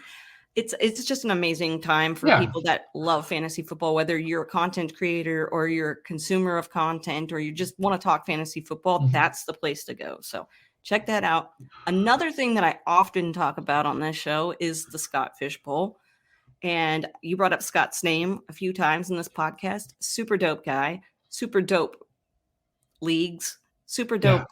It's just an amazing time for people that love fantasy football, whether you're a content creator or you're a consumer of content or you just want to talk fantasy football. Mm-hmm. That's the place to go. So check that out. Another thing that I often talk about on this show is the Scott Fish Bowl. And you brought up Scott's name a few times in this podcast. Super dope guy, super dope leagues, super dope.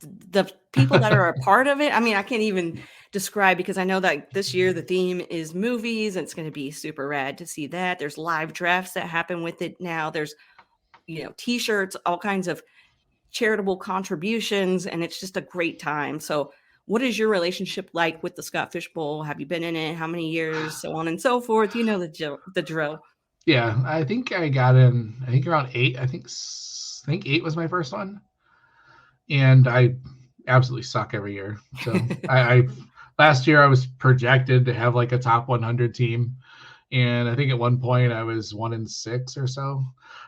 Yeah. The people that are a part of it. I mean, I can't even describe because I know that this year the theme is movies and it's going to be super rad to see that. There's live drafts that happen with it now. There's, t-shirts, all kinds of charitable contributions, and it's just a great time. So what is your relationship like with the Scott Fish Bowl? Have you been in it? How many years? So on and so forth. The drill. Yeah, I think I got in, around 8. I think think 8 was my first one, and I absolutely suck every year. So I last year I was projected to have like a top 100 team, and I think at one point I was 1-6 or so,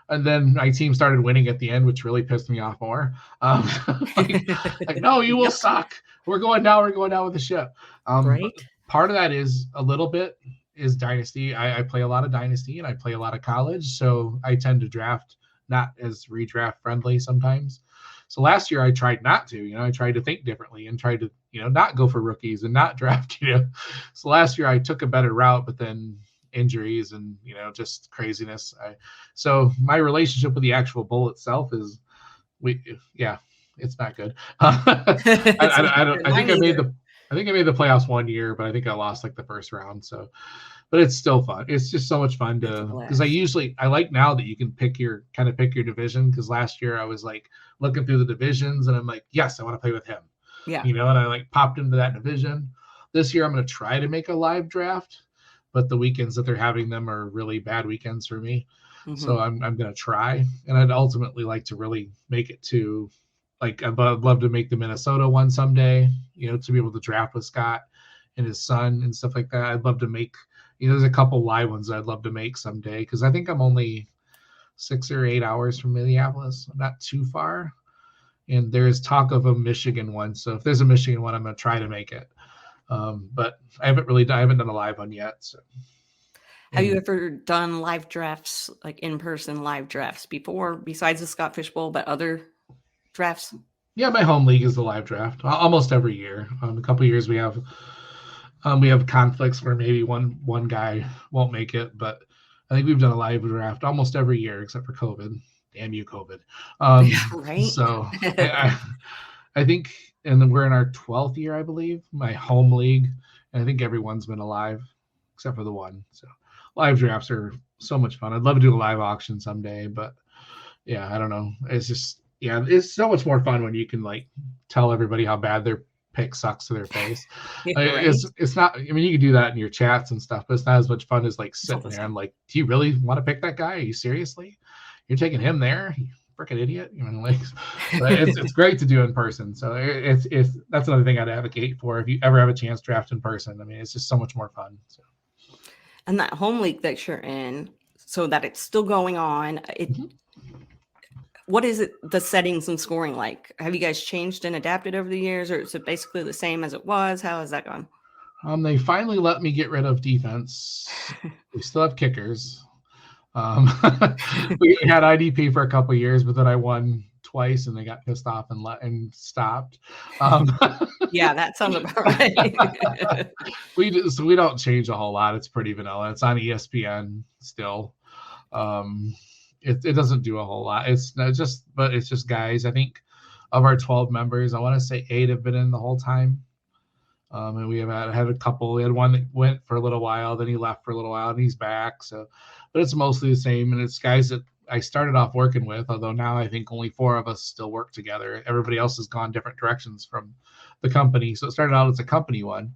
and then my team started winning at the end, which really pissed me off more. Like no, you will suck. We're going down. We're going down with the ship. Right. Part of that is a little bit is Dynasty. I play a lot of Dynasty and I play a lot of college, so I tend to draft not as redraft friendly sometimes. So last year I tried not to, I tried to think differently and tried to, not go for rookies and not draft, So last year I took a better route, but then injuries and, just craziness. So my relationship with the actual bowl itself is it's not good. I think I made the playoffs one year, but I think I lost like the first round. So, but it's still fun. It's just so much fun because I like now that you can pick your division. Because last year I was like looking through the divisions and I'm like, yes, I want to play with him. Yeah. And I like popped into that division. This year I'm going to try to make a live draft, but the weekends that they're having them are really bad weekends for me. Mm-hmm. So I'm going to try, and I'd ultimately like to really make it to. Like, I'd love to make the Minnesota one someday, to be able to draft with Scott and his son and stuff like that. I'd love to make, there's a couple live ones I'd love to make someday because I think I'm only 6 or 8 hours from Minneapolis, not too far. And there's talk of a Michigan one. So if there's a Michigan one, I'm going to try to make it. But I haven't done a live one yet. So. Have you ever done live drafts, like in-person live drafts before, besides the Scott Fish Bowl, but other drafts? Yeah, my home league is the live draft almost every year. A couple of years we have conflicts where maybe one guy won't make it, but I think we've done a live draft almost every year except for COVID. Damn you, COVID. Right. So I think, and then we're in our 12th year, I believe, my home league, and I think everyone's been alive except for the one. So live drafts are so much fun. I'd love to do a live auction someday, but yeah, I don't know. It's just. Yeah, it's so much more fun when you can like tell everybody how bad their pick sucks to their face. Right. It's not. I mean, you can do that in your chats and stuff, but it's not as much fun as like sitting there and like, do you really want to pick that guy? Are you seriously? You're taking him there? You freaking idiot! But it's great to do in person. So it's that's another thing I'd advocate for if you ever have a chance to draft in person. I mean, it's just so much more fun. So. And that home league that you're in, so that it's still going on. What is it, the settings and scoring like? Have you guys changed and adapted over the years, or is it basically the same as it was? How has that gone? They finally let me get rid of defense. We still have kickers. We had IDP for a couple of years, but then I won twice and they got pissed off and stopped. Yeah, that sounds about right. We don't change a whole lot. It's pretty vanilla. It's on ESPN still. It doesn't do a whole lot. It's just guys. I think of our 12 members, I want to say 8 have been in the whole time. And we have had a couple. We had one that went for a little while, then he left for a little while, and he's back. So, but it's mostly the same, and it's guys that I started off working with. Although now I think only 4 of us still work together. Everybody else has gone different directions from the company. So it started out as a company one,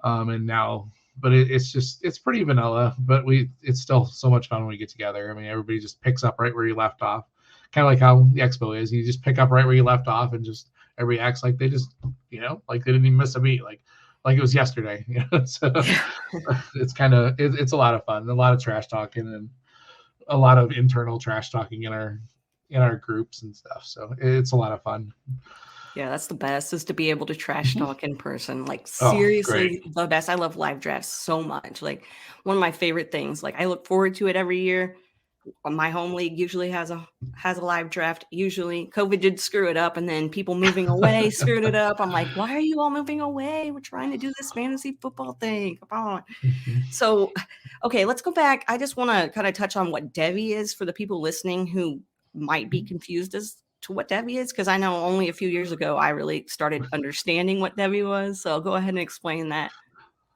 and now. But it's pretty vanilla, but it's still so much fun when we get together. I mean, everybody just picks up right where you left off, kind of like how the expo is. You just pick up right where you left off, and just everybody acts like they just, like they didn't even miss a beat, like it was yesterday. So it's it's a lot of fun, a lot of trash talking, and a lot of internal trash talking in our groups and stuff. So it's a lot of fun. Yeah, that's the best, is to be able to trash talk in person. Like, seriously, the best. I love live drafts so much. Like, one of my favorite things. Like, I look forward to it every year. My home league usually has a live draft. Usually, COVID did screw it up, and then people moving away screwed it up. I'm like, why are you all moving away? We're trying to do this fantasy football thing. Come on. So, okay, let's go back. I just want to kind of touch on what Devy is for the people listening who might be confused as to what Devy is, because I know only a few years ago I really started understanding what Devy was. So I'll go ahead and explain that.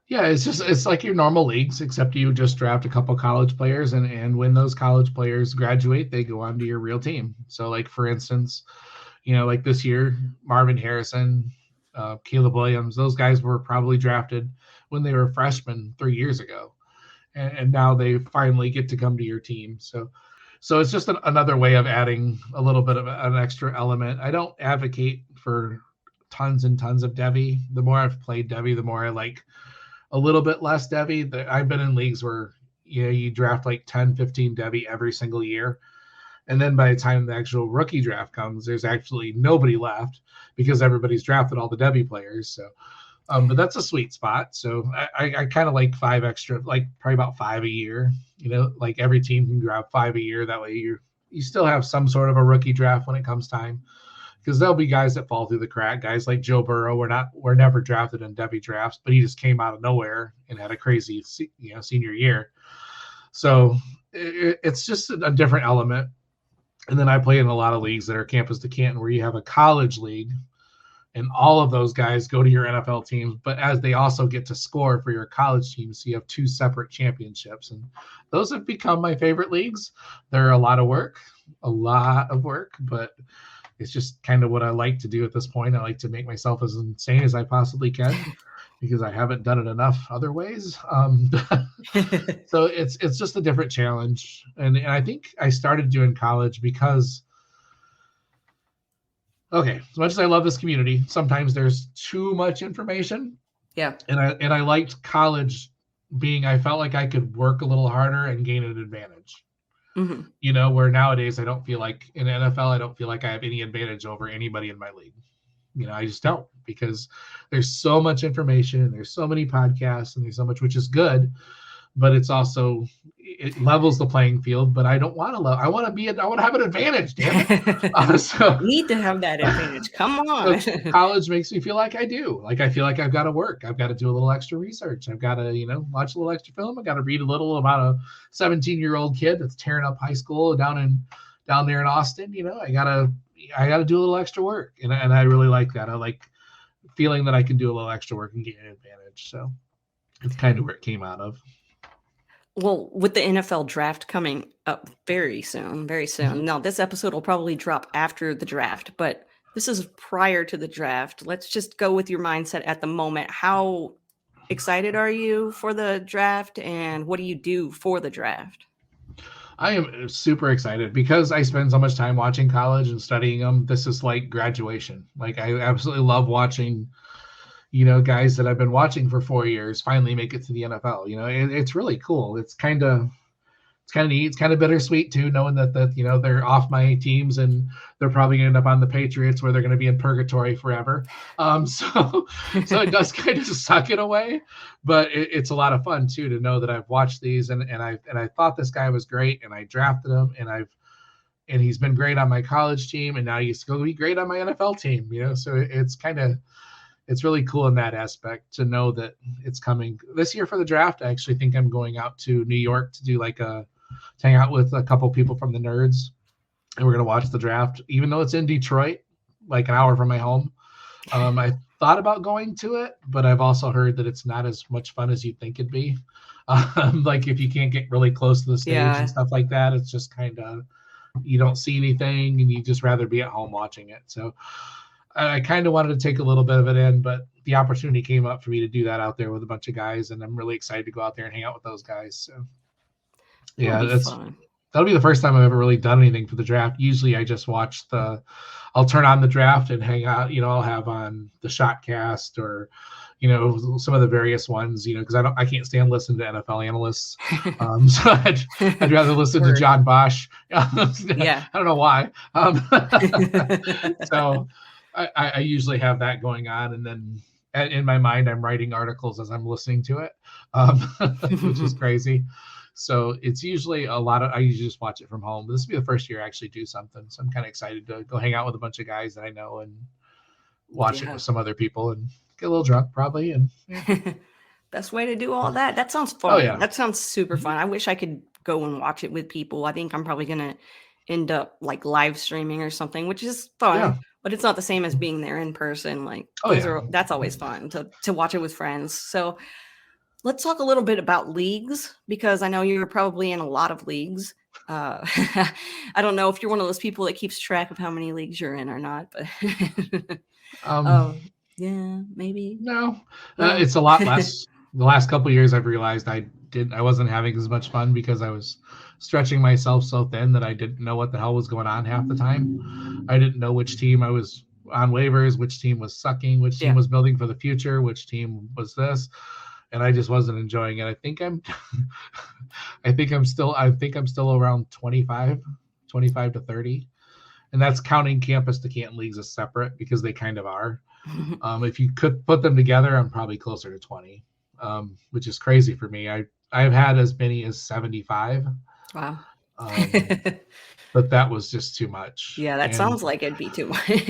Yeah, it's like your normal leagues, except you just draft a couple college players, and when those college players graduate, they go on to your real team. So like, for instance, like this year, Marvin Harrison, Caleb Williams, those guys were probably drafted when they were freshmen 3 years ago. And now they finally get to come to your team. So So it's just another way of adding a little bit of an extra element. I don't advocate for tons and tons of Devy. The more I've played Devy, the more I like a little bit less Devy. I've been in leagues where you draft like 10, 15 Devy every single year. And then by the time the actual rookie draft comes, there's actually nobody left because everybody's drafted all the Devy players. So, but that's a sweet spot. So I kind of like 5 extra, like probably about 5 a year. Like every team can grab 5 a year. That way you still have some sort of a rookie draft when it comes time. Because there'll be guys that fall through the crack. Guys like Joe Burrow were never drafted in Devy drafts, but he just came out of nowhere and had a crazy senior year. So it's just a different element. And then I play in a lot of leagues that are campus to Canton, where you have a college league, and all of those guys go to your NFL teams, but as they also get to score for your college teams, so you have 2 separate championships. And those have become my favorite leagues. They're a lot of work, but it's just kind of what I like to do at this point. I like to make myself as insane as I possibly can because I haven't done it enough other ways. So it's just a different challenge. And I think I started doing college because, okay, as much as I love this community, sometimes there's too much information. Yeah. And I liked college I felt like I could work a little harder and gain an advantage. Mm-hmm. Where nowadays I don't feel like in NFL, I don't feel like I have any advantage over anybody in my league. I just don't, because there's so much information and there's so many podcasts and there's so much, which is good, but it levels the playing field. But I don't want to I want to have an advantage, damn it. So need to have that advantage. Come on. So college makes me feel like I do. Like I feel like I've got to work. I've got to do a little extra research. I've got to, watch a little extra film. I've got to read a little about a 17-year-old kid that's tearing up high school down there in Austin. I gotta do a little extra work, and I really like that. I like feeling that I can do a little extra work and get an advantage. So it's kind of where it came out of. Well, with the NFL draft coming up very soon. Mm-hmm. Now, this episode will probably drop after the draft, but this is prior to the draft. Let's just go with your mindset at the moment. How excited are you for the draft, and what do you do for the draft? I am super excited because I spend so much time watching college and studying them. This is like graduation. Like I absolutely love watching guys that I've been watching for 4 years finally make it to the NFL. It's really cool. It's kind of neat. It's kind of bittersweet too, knowing that they're off my teams and they're probably going to end up on the Patriots, where they're going to be in purgatory forever. So it does kind of suck in a way, but it's a lot of fun too to know that I've watched these and I thought this guy was great and I drafted him and he's been great on my college team and now he's going to be great on my NFL team. So it's really cool in that aspect to know that it's coming this year for the draft. I actually think I'm going out to New York to do to hang out with a couple people from the Nerds, and we're going to watch the draft, even though it's in Detroit, like an hour from my home. I thought about going to it, but I've also heard that it's not as much fun as you'd think it'd be. Like if you can't get really close to the stage and stuff like that, it's just kind of, you don't see anything and you just rather be at home watching it. So I kind of wanted to take a little bit of it in, but the opportunity came up for me to do that out there with a bunch of guys, and I'm really excited to go out there and hang out with those guys. So yeah, that'll be the first time I've ever really done anything for the draft. Usually I just watch I'll turn on the draft and hang out, I'll have on the Shotcast or, some of the various ones, because I can't stand listening to NFL analysts. So I'd rather listen to John Bosch. Yeah. I don't know why. So I usually have that going on, and then in my mind, I'm writing articles as I'm listening to it, which is crazy. So it's usually I usually just watch it from home. This will be the first year I actually do something. So I'm kind of excited to go hang out with a bunch of guys that I know and watch it with some other people and get a little drunk probably. And best way to do all that. That sounds fun. Oh, yeah. That sounds super fun. I wish I could go and watch it with people. I think I'm probably going to end up live streaming or something, which is fun. Yeah. But it's not the same as being there in person. That's always fun to watch it with friends. So let's talk a little bit about leagues, because I know you're probably in a lot of leagues. I don't know if you're one of those people that keeps track of how many leagues you're in or not, but yeah, maybe. No, it's a lot less. The last couple of years, I've realized I I wasn't having as much fun because I was stretching myself so thin that I didn't know what the hell was going on half the time. I didn't know which team I was on waivers, which team was sucking, which team was building for the future, which team was this, and I just wasn't enjoying it. I think I'm still around 25 to 30, and that's counting campus to Canton leagues as separate because they kind of are. If you could put them together, I'm probably closer to 20, which is crazy for me. I've had as many as 75. Wow. But that was just too much. Yeah, that sounds like it'd be too much.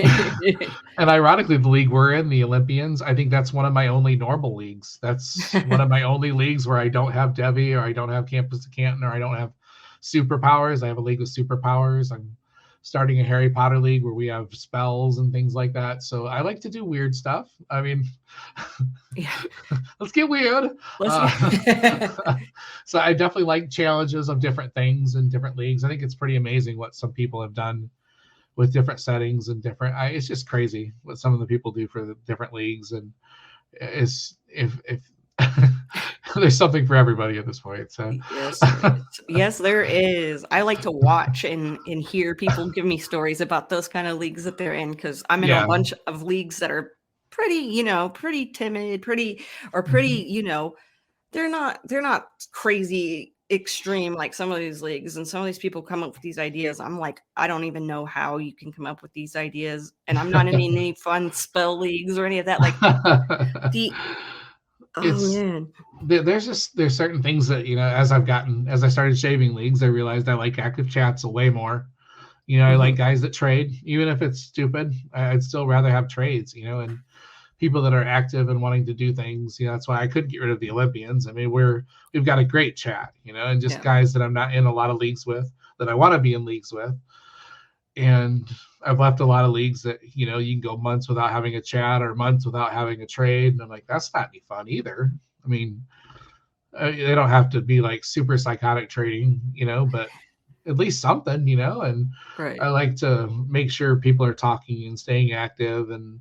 And ironically, the league we're in, the Olympians, I think that's one of my only normal leagues. That's one of my only leagues where I don't have Devy, or I don't have Campus to Canton, or I don't have superpowers. I have a league with superpowers. I'm starting a Harry Potter league where we have spells and things like that. So I like to do weird stuff. I mean, let's get weird. So I definitely like challenges of different things in different leagues. I think it's pretty amazing what some people have done with different settings and it's just crazy what some of the people do for the different leagues. And if there's something for everybody at this point. So yes, there is. I like to watch and hear people give me stories about those kind of leagues that they're in, because I'm in a bunch of leagues that are pretty timid, pretty, they're not crazy extreme like some of these leagues, and some of these people come up with these ideas. I'm like, I don't even know how you can come up with these ideas, and I'm not in any fun spell leagues or any of that. Like there's certain things that, as I started shaving leagues, I realized I like active chats way more. I like guys that trade, even if it's stupid. I'd still rather have trades, and people that are active and wanting to do things. That's why I couldn't get rid of the Olympians. I mean, we've got a great chat, and just guys that I'm not in a lot of leagues with, that I want to be in leagues with. And I've left a lot of leagues that, you can go months without having a chat or months without having a trade. And I'm like, that's not any fun either. I mean, they don't have to be like super psychotic trading, but at least something, and I like to make sure people are talking and staying active. And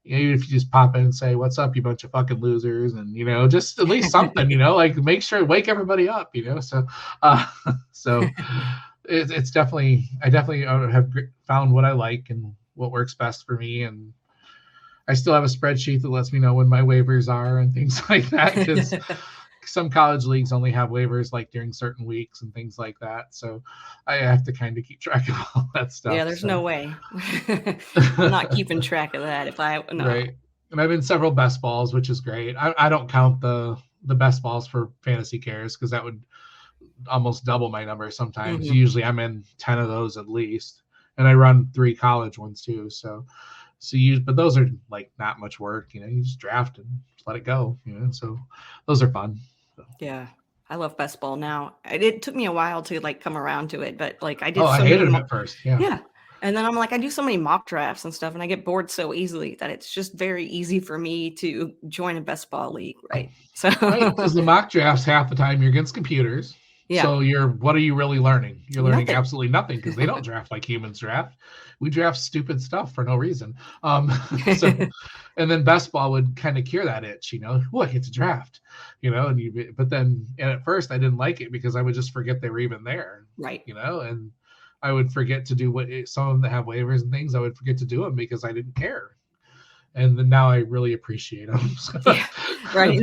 even if you just pop in and say, what's up, you bunch of fucking losers, and just at least something, like make sure wake everybody up, so it's definitely, I definitely have found what I like and what works best for me. And I still have a spreadsheet that lets me know when my waivers are and things like that, because some college leagues only have waivers like during certain weeks and things like that. So I have to kind of keep track of all that stuff. Yeah, there's no way. I'm not keeping track of that. Right. And I've been several best balls, which is great. I don't count the best balls for Fantasy Cares, because that would almost double my number sometimes. Usually I'm in 10 of those at least, and I run 3 college ones too. But those are like not much work. You just draft and just let it go. So those are fun. So. Yeah, I love best ball now. It took me a while to like come around to it, but like I did. I hated them at first. Yeah. And then I'm like, I do so many mock drafts and stuff, and I get bored so easily that it's just very easy for me to join a best ball league, right? So because the mock drafts, half the time you're against computers. Yeah. So what are you really learning? You're learning absolutely nothing, because they don't draft like humans draft. We draft stupid stuff for no reason. And then best ball would kind of cure that itch, I get to draft, but then, and at first I didn't like it because I would just forget they were even there. Right. And I would forget to do some of them that have waivers and things, I would forget to do them because I didn't care. And then now I really appreciate them. Yeah, right.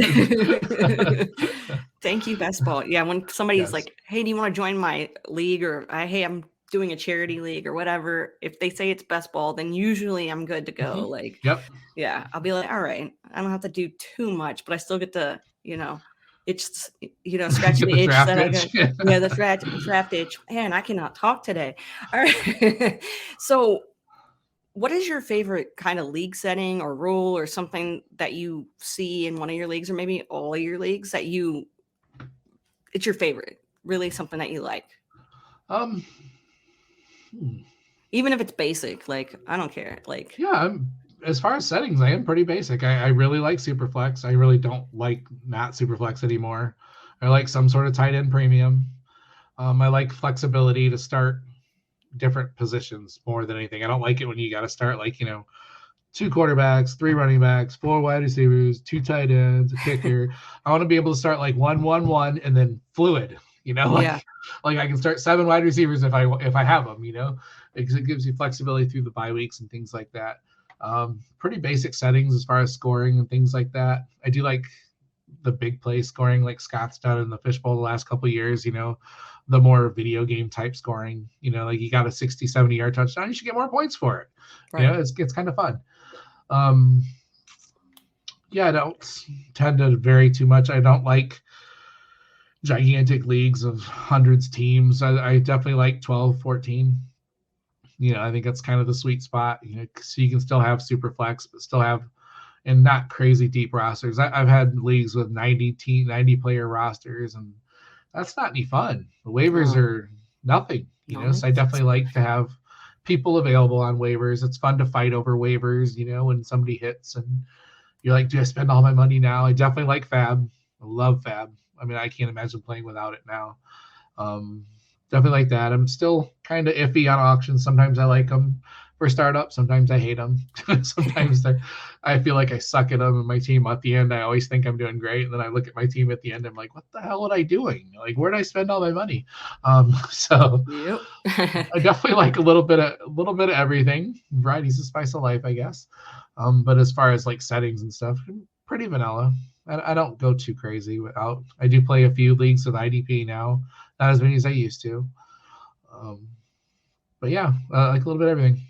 Thank you, best ball. Yeah, when somebody's like, hey, do you want to join my league? Or hey, I'm doing a charity league or whatever. If they say it's best ball, then usually I'm good to go. Like, yeah, I'll be like, all right, I don't have to do too much, but I still get to, it's, scratch the itch that I got. The draft itch. Man, I cannot talk today. All right. So what is your favorite kind of league setting or rule or something that you see in one of your leagues, or maybe all of your leagues, that it's your favorite, really something that you like? Even if it's basic, like, I don't care. Like, as far as settings, I am pretty basic. I really like Superflex. I really don't like not Superflex anymore. I like some sort of tight end premium. I like flexibility to start different positions more than anything. I don't like it when you got to start like, 2 quarterbacks, 3 running backs, 4 wide receivers, 2 tight ends, a kicker. I want to be able to start like 1-1-1 and then fluid, like I can start 7 wide receivers if I have them, because it gives you flexibility through the bye weeks and things like that. Pretty basic settings as far as scoring and things like that. I do like the big play scoring like Scott's done in the Fish Bowl the last couple of years, the more video game type scoring, like you got a 60, 70 yard touchdown, you should get more points for it. Right. It's kind of fun. I don't tend to vary too much. I don't like gigantic leagues of hundreds teams. I definitely like 12, 14. I think that's kind of the sweet spot, so you can still have super flex, but still have, and not crazy deep rosters. I've had leagues with 90 player rosters, and that's not any fun. The waivers are nothing, so I definitely like to have people available on waivers. It's fun to fight over waivers, when somebody hits and you're like, do I spend all my money now? I definitely like Fab. I love Fab. I mean, I can't imagine playing without it now. Definitely like that. I'm still kind of iffy on auctions. Sometimes I like them for startup. Sometimes I hate them. Sometimes I feel like I suck at them, and my team at the end, I always think I'm doing great. And then I look at my team at the end, I'm like, what the hell was I doing? Like, where did I spend all my money? So yep. I definitely like a little bit of everything. Variety's the spice of life, I guess. But as far as like settings and stuff, pretty vanilla. I don't go too crazy without. I do play a few leagues with IDP now, not as many as I used to. But yeah, like a little bit of everything.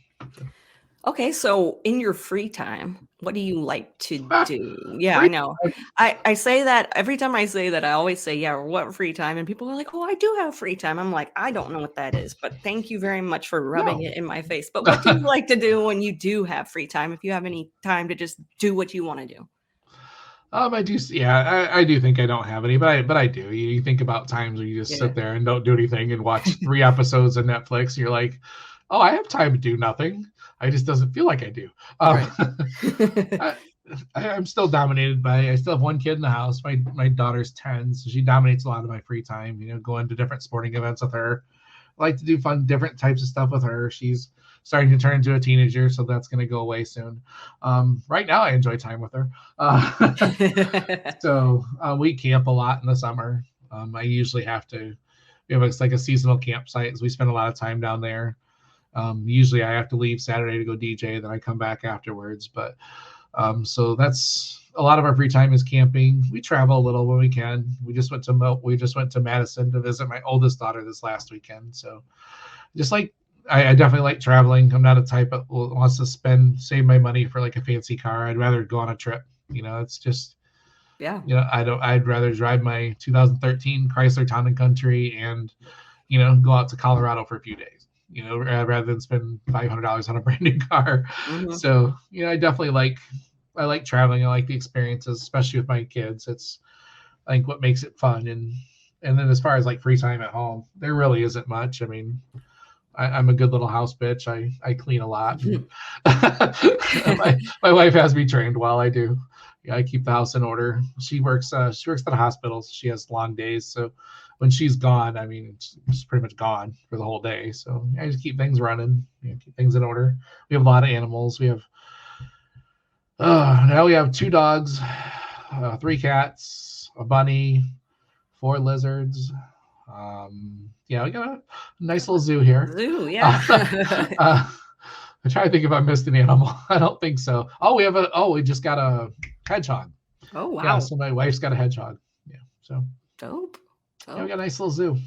Okay, so in your free time, what do you like to do? Yeah, I know. I say that every time I say that, I always say, yeah, what free time? And people are like, oh, I do have free time. I'm like, I don't know what that is, but thank you very much for rubbing it in my face. But what do you like to do when you do have free time, if you have any time to just do what you want to do? I do. Yeah, I do think I don't have any, but I do. You think about times where you just sit there and don't do anything and watch 3 episodes of Netflix. And you're like, oh, I have time to do nothing. I just doesn't feel like I do. I'm still dominated by. I still have 1 kid in the house. My daughter's 10, so she dominates a lot of my free time. Going to different sporting events with her. I like to do fun, different types of stuff with her. She's starting to turn into a teenager, so that's going to go away soon. Right now, I enjoy time with her. So we camp a lot in the summer. I usually have to. It's like a seasonal campsite, so we spend a lot of time down there. Usually, I have to leave Saturday to go DJ, then I come back afterwards. But so that's a lot of our free time is camping. We travel a little when we can. We just went to Madison to visit my oldest daughter this last weekend. So just like. I definitely like traveling. I'm not a type that wants to save my money for like a fancy car. I'd rather go on a trip. It's just, I'd rather drive my 2013 Chrysler Town and Country and, go out to Colorado for a few days, rather than spend $500 on a brand new car. Mm-hmm. So, I definitely I like traveling. I like the experiences, especially with my kids. It's, I think, what makes it fun. And then as far as like free time at home, there really isn't much. I mean, I'm a good little house bitch. I clean a lot. My wife has me trained well. I do. Yeah, I keep the house in order. She works at a hospital. So she has long days. So when she's gone, I mean, it's pretty much gone for the whole day. So I just keep things running, keep things in order. We have a lot of animals. We have now we have 2 dogs, 3 cats, a bunny, 4 lizards. We got a nice little zoo here. Zoo, yeah. I try to think if I missed an animal. I don't think so. Oh, we just got a hedgehog. Oh, wow. Yeah, so my wife's got a hedgehog. Yeah, so. Dope. Yeah, we got a nice little zoo.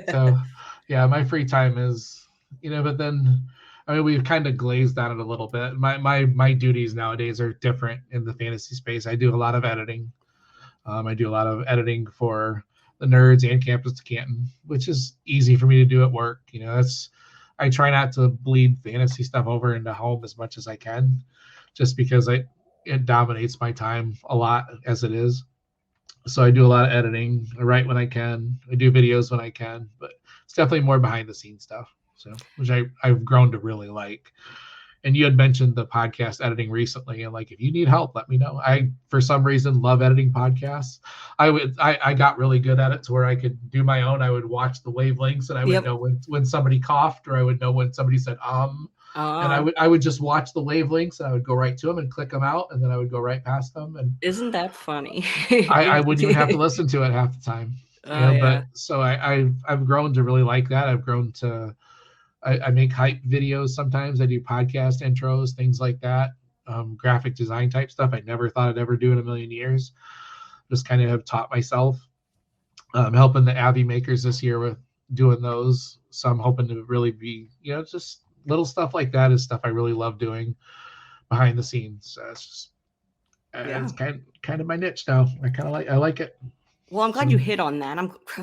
So, yeah, my free time is, but then, I mean, we've kind of glazed on it a little bit. My duties nowadays are different in the fantasy space. I do a lot of editing. I do a lot of editing for the Nerds and Campus to Canton, which is easy for me to do at work. I try not to bleed fantasy stuff over into home as much as I can, just because it dominates my time a lot as it is. So I do a lot of editing. I write when I can. I do videos when I can, but it's definitely more behind the scenes stuff. So, which I've grown to really like. And you had mentioned the podcast editing recently, and like, if you need help, let me know. I, for some reason, love editing podcasts. I got really good at it to where I could do my own. I would watch the wavelengths, and I would know when somebody coughed, or I would know when somebody said and I would just watch the wavelengths, and I would go right to them and click them out, and then I would go right past them. And isn't that funny? I wouldn't even have to listen to it half the time. But so I've grown to really like that. I've grown to I make hype videos sometimes. I do podcast intros, things like that. Graphic design type stuff I never thought I'd ever do in a million years. Just kind of have taught myself. Helping the Abby makers this year with doing those. So I'm hoping to really be, just little stuff like that is stuff I really love doing behind the scenes. So it's just it's kind of my niche now. I like it. Well, I'm glad you hit on that.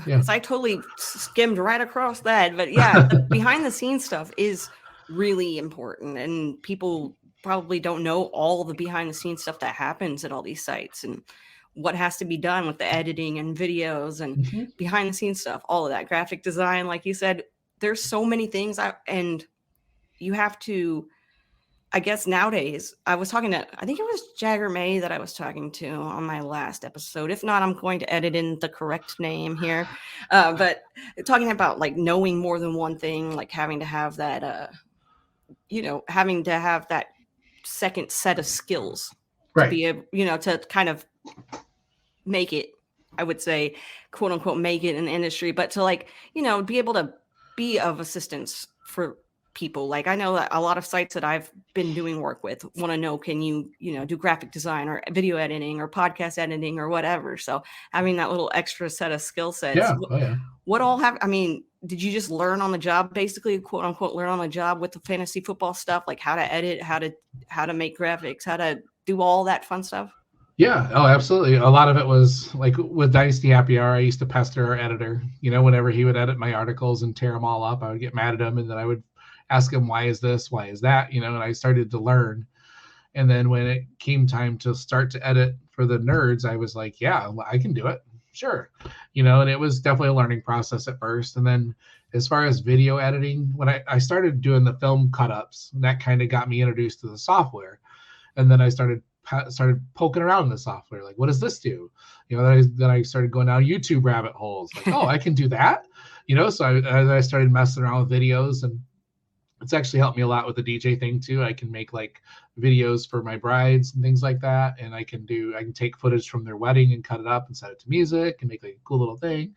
Because I totally skimmed right across that. But yeah, the behind the scenes stuff is really important, and people probably don't know all the behind the scenes stuff that happens at all these sites and what has to be done with the editing and videos and behind the scenes stuff, all of that graphic design. Like you said, there's so many things and you have to, I guess nowadays, I was talking to, I think it was Jagger May that I was talking to on my last episode. If not, I'm going to edit in the correct name here. But talking about like knowing more than one thing, like having to have that, having to have that second set of skills to be able, to kind of make it, I would say, quote unquote, make it in the industry, but to like, be able to be of assistance for people. Like I know that a lot of sites that I've been doing work with want to know, can you, do graphic design or video editing or podcast editing or whatever. So having that little extra set of skill sets. Yeah. What all did you just learn on the job, basically, quote unquote, learn on the job with the fantasy football stuff, like how to edit, how to make graphics, how to do all that fun stuff? Yeah. Oh, absolutely. A lot of it was like with Dynasty Happy Hour, I used to pester our editor, whenever he would edit my articles and tear them all up, I would get mad at him, and then I would ask him, why is this? Why is that? And I started to learn. And then when it came time to start to edit for the nerds, I was like, yeah, I can do it. Sure. And it was definitely a learning process at first. And then as far as video editing, when I started doing the film cut-ups, that kind of got me introduced to the software. And then I started poking around in the software. Like, what does this do? Then I started going down YouTube rabbit holes. Like, oh, I can do that. So I started messing around with videos, and it's actually helped me a lot with the DJ thing too. I can make like videos for my brides and things like that. And I can take footage from their wedding and cut it up and set it to music and make like a cool little thing,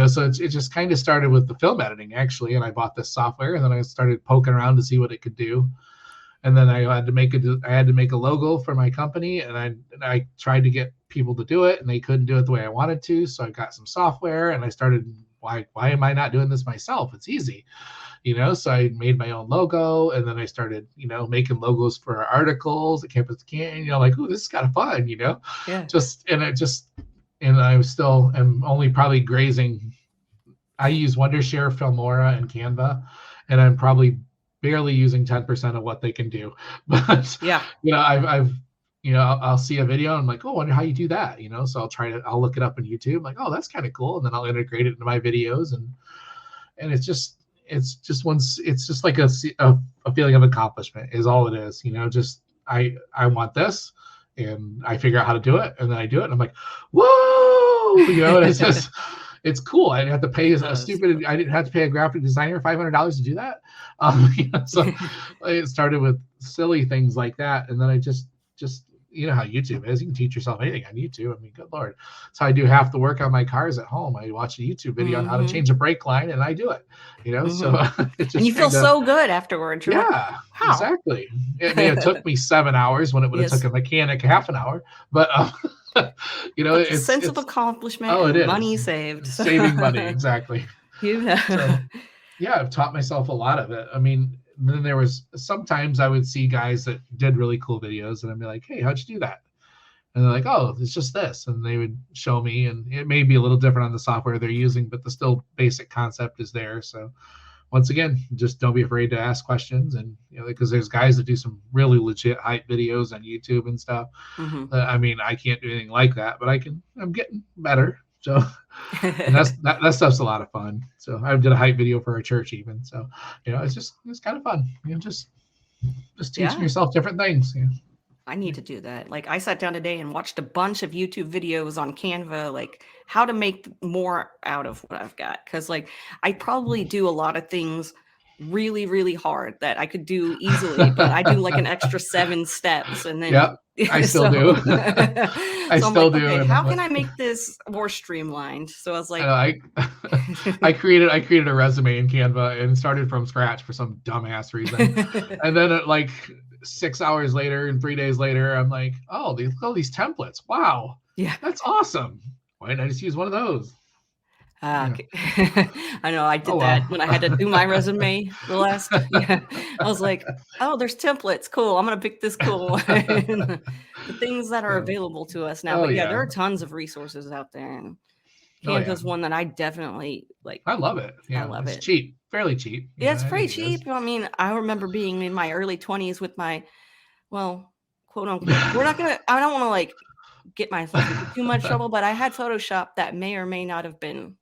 so it just kind of started with the film editing actually. And I bought this software, and then I started poking around to see what it could do. And then I had to make a logo for my company, and I tried to get people to do it, and they couldn't do it the way I wanted to. So I got some software, and I started, why am I not doing this myself? It's easy. So I made my own logo, and then I started, making logos for our articles at Campus Canyon, like, ooh, this is kind of fun, Yeah. And I still am only probably grazing. I use Wondershare, Filmora, and Canva, and I'm probably barely using 10% of what they can do. But yeah, I'll see a video and I'm like, oh, I wonder how you do that, So I'll look it up on YouTube, like, oh, that's kind of cool, and then I'll integrate it into my videos, and it's just like a feeling of accomplishment is all it is. Just I want this, and I figure out how to do it, and then I do it, and I'm like, whoa, and it's just it's cool. I didn't have to pay I didn't have to pay a graphic designer $500 to do that. So it started with silly things like that, and then I just how YouTube is. You can teach yourself anything on YouTube. I mean, good Lord. So I do half the work on my cars at home. I watch a YouTube video on how to change a brake line, and I do it. So it just, and you feel so good afterwards. You're like, exactly. It may have took me 7 hours when it would have took a mechanic half an hour, but it's a sense of accomplishment. Oh, it is money saved. Saving money, exactly. So, yeah, I've taught myself a lot of it. I mean, then there was sometimes I would see guys that did really cool videos, and I'd be like, hey, how'd you do that? And they're like, oh, it's just this. And they would show me, and it may be a little different on the software they're using, but the still basic concept is there. So once again, just don't be afraid to ask questions. And, because there's guys that do some really legit hype videos on YouTube and stuff. I mean, I can't do anything like that, but I'm getting better. So and that stuff's a lot of fun. So I did a hype video for our church even. So, it's kind of fun. just teaching yourself different things. Yeah. I need to do that. Like I sat down today and watched a bunch of YouTube videos on Canva, like how to make more out of what I've got. Cause like I probably do a lot of things really, really hard that I could do easily, but I do like an extra 7 steps and then I still do. I still do. Okay, how can I make this more streamlined? So I was like, I created a resume in Canva and started from scratch for some dumbass reason. And then at like 6 hours later and 3 days later, I'm like, oh, these templates. Wow. Yeah. That's awesome. Why didn't I just use one of those? I know I did that when I had to do my resume the last. I was like, oh, there's templates. Cool. I'm going to pick this cool one. The things that are available to us now. But there are tons of resources out there. And Canva's one that I definitely like. I love it. Yeah, I love it. It's cheap. Fairly cheap. Yeah, it's pretty cheap. I mean, I remember being in my early 20s with my, well, quote unquote, I don't want to like get myself into too much trouble, but I had Photoshop that may or may not have been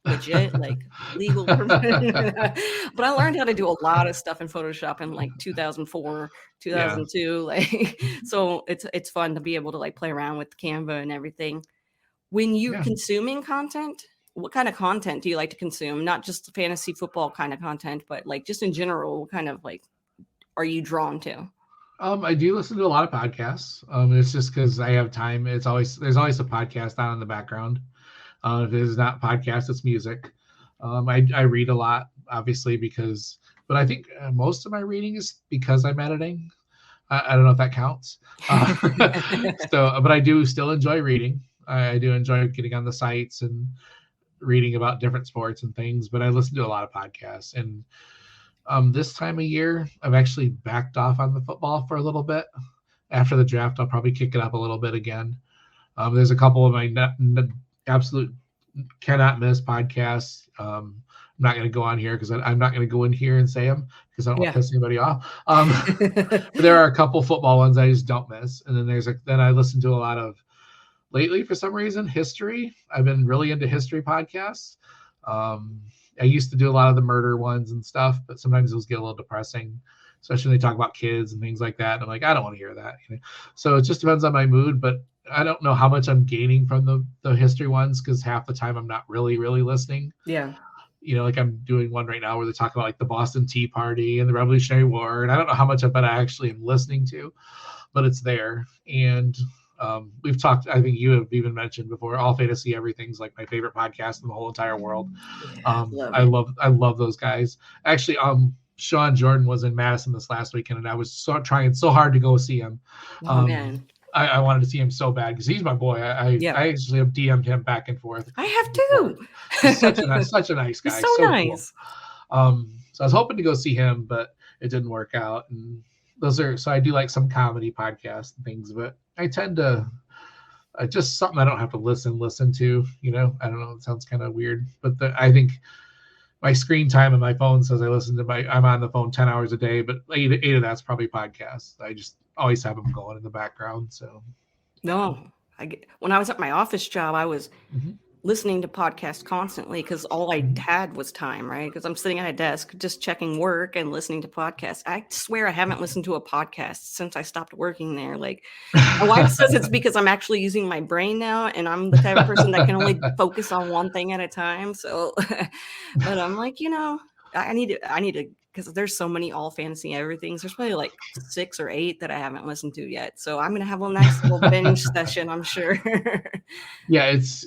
legit, like legal. But I learned how to do a lot of stuff in Photoshop in like 2004, 2002. Like, so it's fun to be able to like play around with Canva and everything. When you're consuming content, what kind of content do you like to consume? Not just fantasy football kind of content, but like just in general, what kind of like are you drawn to? I do listen to a lot of podcasts. It's just because I have time. There's always a podcast on in the background. If it is not podcast, it's music. I read a lot, obviously, but I think most of my reading is because I'm editing. I don't know if that counts. But I do still enjoy reading. I do enjoy getting on the sites and reading about different sports and things, but I listen to a lot of podcasts. And this time of year, I've actually backed off on the football for a little bit. After the draft, I'll probably kick it up a little bit again. There's a couple of my absolute cannot miss podcasts. I'm not going to go on here because I'm not going to go in here and say them because I don't want to piss anybody off. But there are a couple football ones I just don't miss. And then then I listen to a lot of, lately for some reason, history. I've been really into history podcasts. I used to do a lot of the murder ones and stuff, but sometimes those get a little depressing, especially when they talk about kids and things like that. And I'm like, I don't want to hear that. So it just depends on my mood, but I don't know how much I'm gaining from the history ones because half the time I'm not really listening. Yeah. Like I'm doing one right now where they talk about like the Boston Tea Party and the Revolutionary War. And I don't know how much of it I actually am listening to, but it's there. And we've talked, I think you have even mentioned before, All Fantasy Everything's like my favorite podcast in the whole entire world. I love those guys. Actually, Sean Jordan was in Madison this last weekend, and I was trying so hard to go see him. Man. I wanted to see him so bad because he's my boy. I actually have DM'd him back and forth. I have too. He's such a nice guy. He's so nice. Cool. So I was hoping to go see him, but it didn't work out. And so I do like some comedy podcasts and things, but I tend to just something I don't have to listen to, I don't know. It sounds kind of weird, but I think my screen time on my phone says I'm on the phone 10 hours a day, but eight of that's probably podcasts. I just always have them going in the background. So no, when I was at my office job, I was listening to podcasts constantly because all I had was time, right? Because I'm sitting at a desk just checking work and listening to podcasts. I swear I haven't listened to a podcast since I stopped working there. Like my wife says it's because I'm actually using my brain now, and I'm the type of person that can only focus on one thing at a time. So, but I'm like, I need to, because there's so many All Fantasy Everythings. There's probably like 6 or 8 that I haven't listened to yet. So I'm gonna have a nice little binge session, I'm sure. Yeah, it's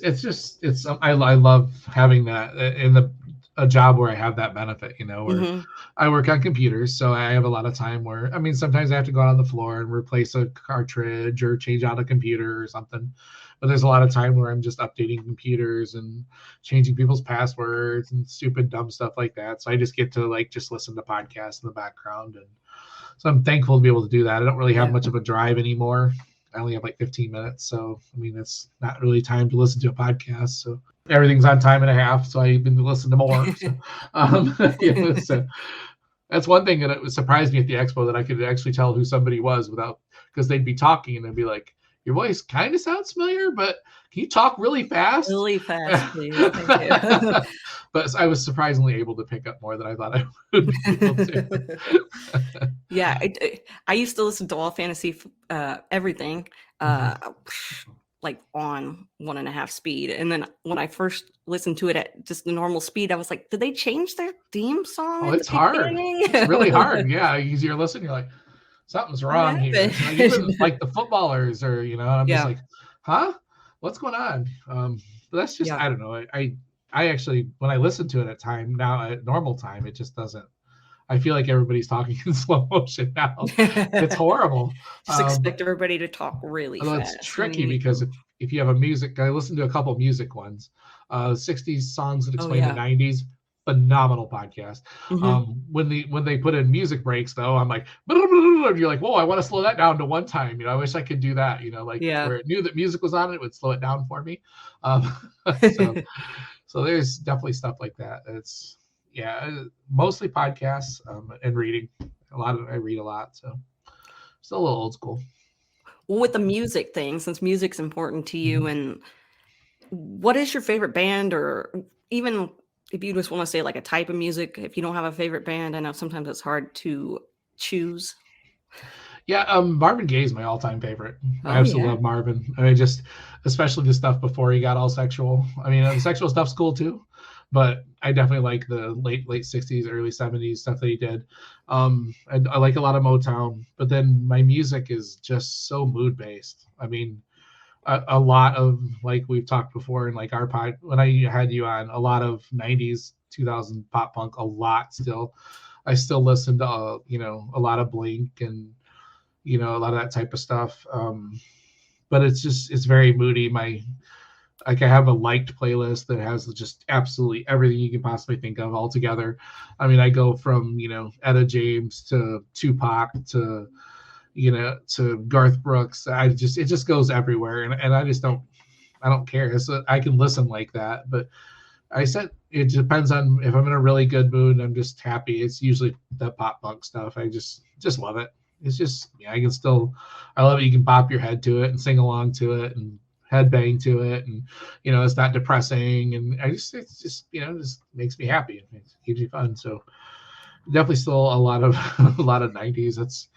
I love having that in a job where I have that benefit, where I work on computers, so I have a lot of time where sometimes I have to go out on the floor and replace a cartridge or change out a computer or something. But there's a lot of time where I'm just updating computers and changing people's passwords and stupid, dumb stuff like that. So I just get to just listen to podcasts in the background. And so I'm thankful to be able to do that. I don't really have much of a drive anymore. I only have like 15 minutes. So, it's not really time to listen to a podcast. So everything's on time and a half. So I've been listening to more. So, so that's one thing that it surprised me at the expo, that I could actually tell who somebody was because they'd be talking and they'd be like, your voice kind of sounds familiar, but can you talk really fast? Really fast, please. Thank you. But I was surprisingly able to pick up more than I thought I would be able to. Yeah, I used to listen to all fantasy, everything, like on 1.5 speed. And then when I first listened to it at just the normal speed, I was like, did they change their theme song? Oh, at it's the hard. beginning? It's really hard. Yeah, you're listening, you're like, something's wrong here. Like, even like the footballers or, and I'm just like, huh? What's going on? But that's just, I don't know. I actually, when I listen to it at normal time, it just doesn't. I feel like everybody's talking in slow motion now. It's horrible. Just expect everybody to talk really fast. It's tricky because if you have a music, I listened to a couple of music ones, 60s songs that explain the 90s. Phenomenal podcast. When they put in music breaks, though, I'm like, you're like, whoa, I want to slow that down to one time. I wish I could do that. Where it knew that music was on, it would slow it down for me. So there's definitely stuff like that. It's mostly podcasts and reading. I read a lot, so still a little old school. Well, with the music thing, since music's important to you, and what is your favorite band, or even if you just want to say like a type of music, if you don't have a favorite band? I know sometimes it's hard to choose. Yeah, Marvin Gaye is my all-time favorite. I absolutely love Marvin. I mean, just especially the stuff before he got all sexual. I mean, the sexual stuff's cool too, but I definitely like the late 60s, early 70s stuff that he did. I like a lot of Motown, but then my music is just so mood-based. I mean, a lot of, like we've talked before in like our pod, when I had you on, a lot of 90s, 2000 pop punk, a lot still. I still listen to, a lot of Blink and, a lot of that type of stuff. But it's very moody. I have a liked playlist that has just absolutely everything you can possibly think of all together. I mean, I go from, Etta James to Tupac to, to Garth Brooks. It just goes everywhere. And I just don't care. So I can listen like that, but I said it depends on if I'm in a really good mood and I'm just happy. It's usually the pop punk stuff. I just love it. It's just, I love it. You can bop your head to it and sing along to it and headbang to it. And, it's not depressing. And it's just makes me happy. It keeps me fun. So definitely still a lot of 90s.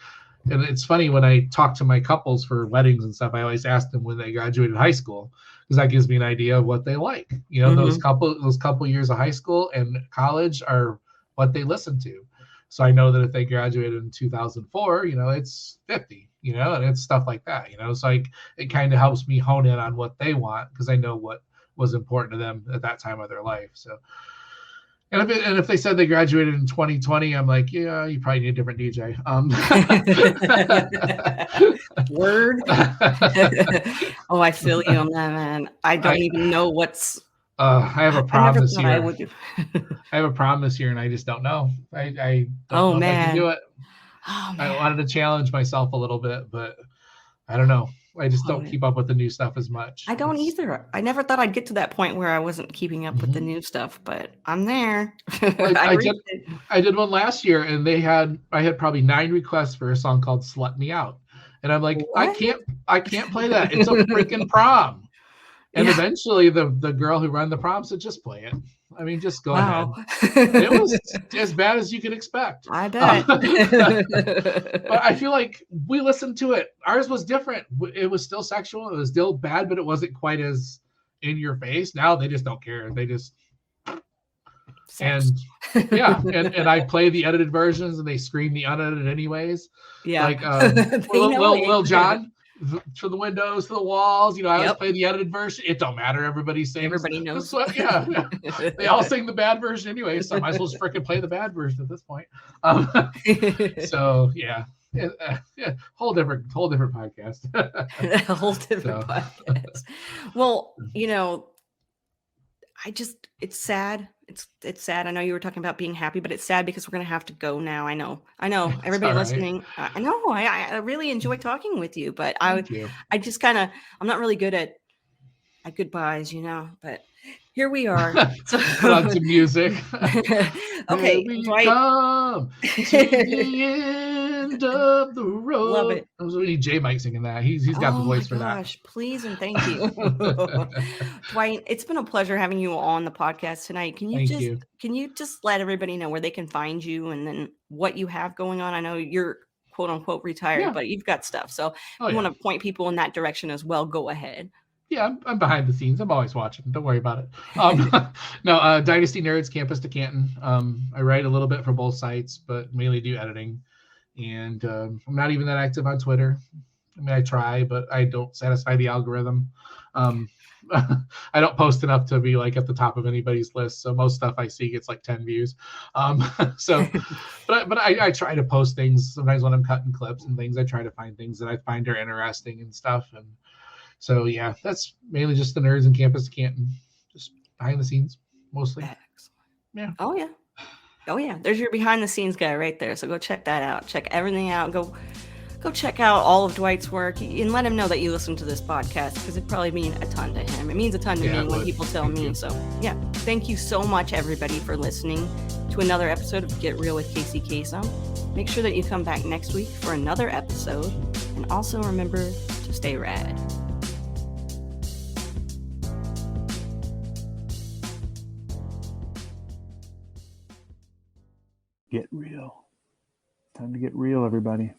And it's funny when I talk to my couples for weddings and stuff, I always ask them when they graduated high school, because that gives me an idea of what they like. Those couple years of high school and college are what they listen to. So I know that if they graduated in 2004, it's 50, and it's stuff like that, So it kind of helps me hone in on what they want, because I know what was important to them at that time of their life. So, and if they said they graduated in 2020, I'm like, yeah, you probably need a different DJ. Word. Oh, I feel you on that, man. I don't even know what's. I have a problem this year. I have a problem this year, and I just don't know. I don't know if I can do it. Oh, man. I wanted to challenge myself a little bit, but I don't know. I just don't keep up with the new stuff as much. I don't either. I never thought I'd get to that point where I wasn't keeping up with the new stuff, but I'm there. I did one last year, and I had probably 9 requests for a song called "Slut Me Out," and I'm like, what? I can't play that. It's a freaking prom. And eventually the girl who ran the prom said, just play it. I mean, just go ahead. It was as bad as you could expect. I bet. But I feel like we listened to it. Ours was different. It was still sexual. It was still bad, but it wasn't quite as in your face. Now they just don't care. They just... And I play the edited versions, and they scream the unedited anyways. Yeah. Like Lil Jon. To the windows, to the walls, I always play the edited version. It don't matter. Everybody sings. Everybody knows. So, they all sing the bad version anyway, so I might as well just freaking play the bad version at this point. So whole different podcast. A whole different podcast. Well, it's sad. It's sad. I know you were talking about being happy, but it's sad because we're going to have to go now. I know. Everybody listening. I know. I really enjoy talking with you, but I just I'm not really good at goodbyes, but here we are. So, put on some music. Okay. Dwight. Come to the end. end of the road. Love it. We need J Mike singing that. He's got the voice for that. Oh my gosh, please and thank you. Dwight, it's been a pleasure having you on the podcast tonight. Can you just let everybody know where they can find you and then what you have going on? I know you're quote unquote retired, but you've got stuff. So if you want to point people in that direction as well, go ahead. Yeah, I'm behind the scenes. I'm always watching. Don't worry about it. Dynasty Nerds, Campus to Canton. I write a little bit for both sites, but mainly do editing. And I'm not even that active on Twitter. I mean, I try, but I don't satisfy the algorithm. I don't post enough to be like at the top of anybody's list. So most stuff I see gets like 10 views. But I try to post things sometimes when I'm cutting clips and things. I try to find things that I find are interesting and stuff. And so, yeah, that's mainly just the Nerds and Campus to Canton, just behind the scenes mostly. Excellent. Yeah. Oh, yeah. There's your behind the scenes guy right there. So go check that out. Check everything out. Go check out all of Dwight's work and let him know that you listen to this podcast because it probably means a ton to him. It means a ton to me when people tell me. So, yeah, thank you so much, everybody, for listening to another episode of Get Real with Casey Kasem. Make sure that you come back next week for another episode. And also remember to stay rad. Get real. Time to get real, everybody.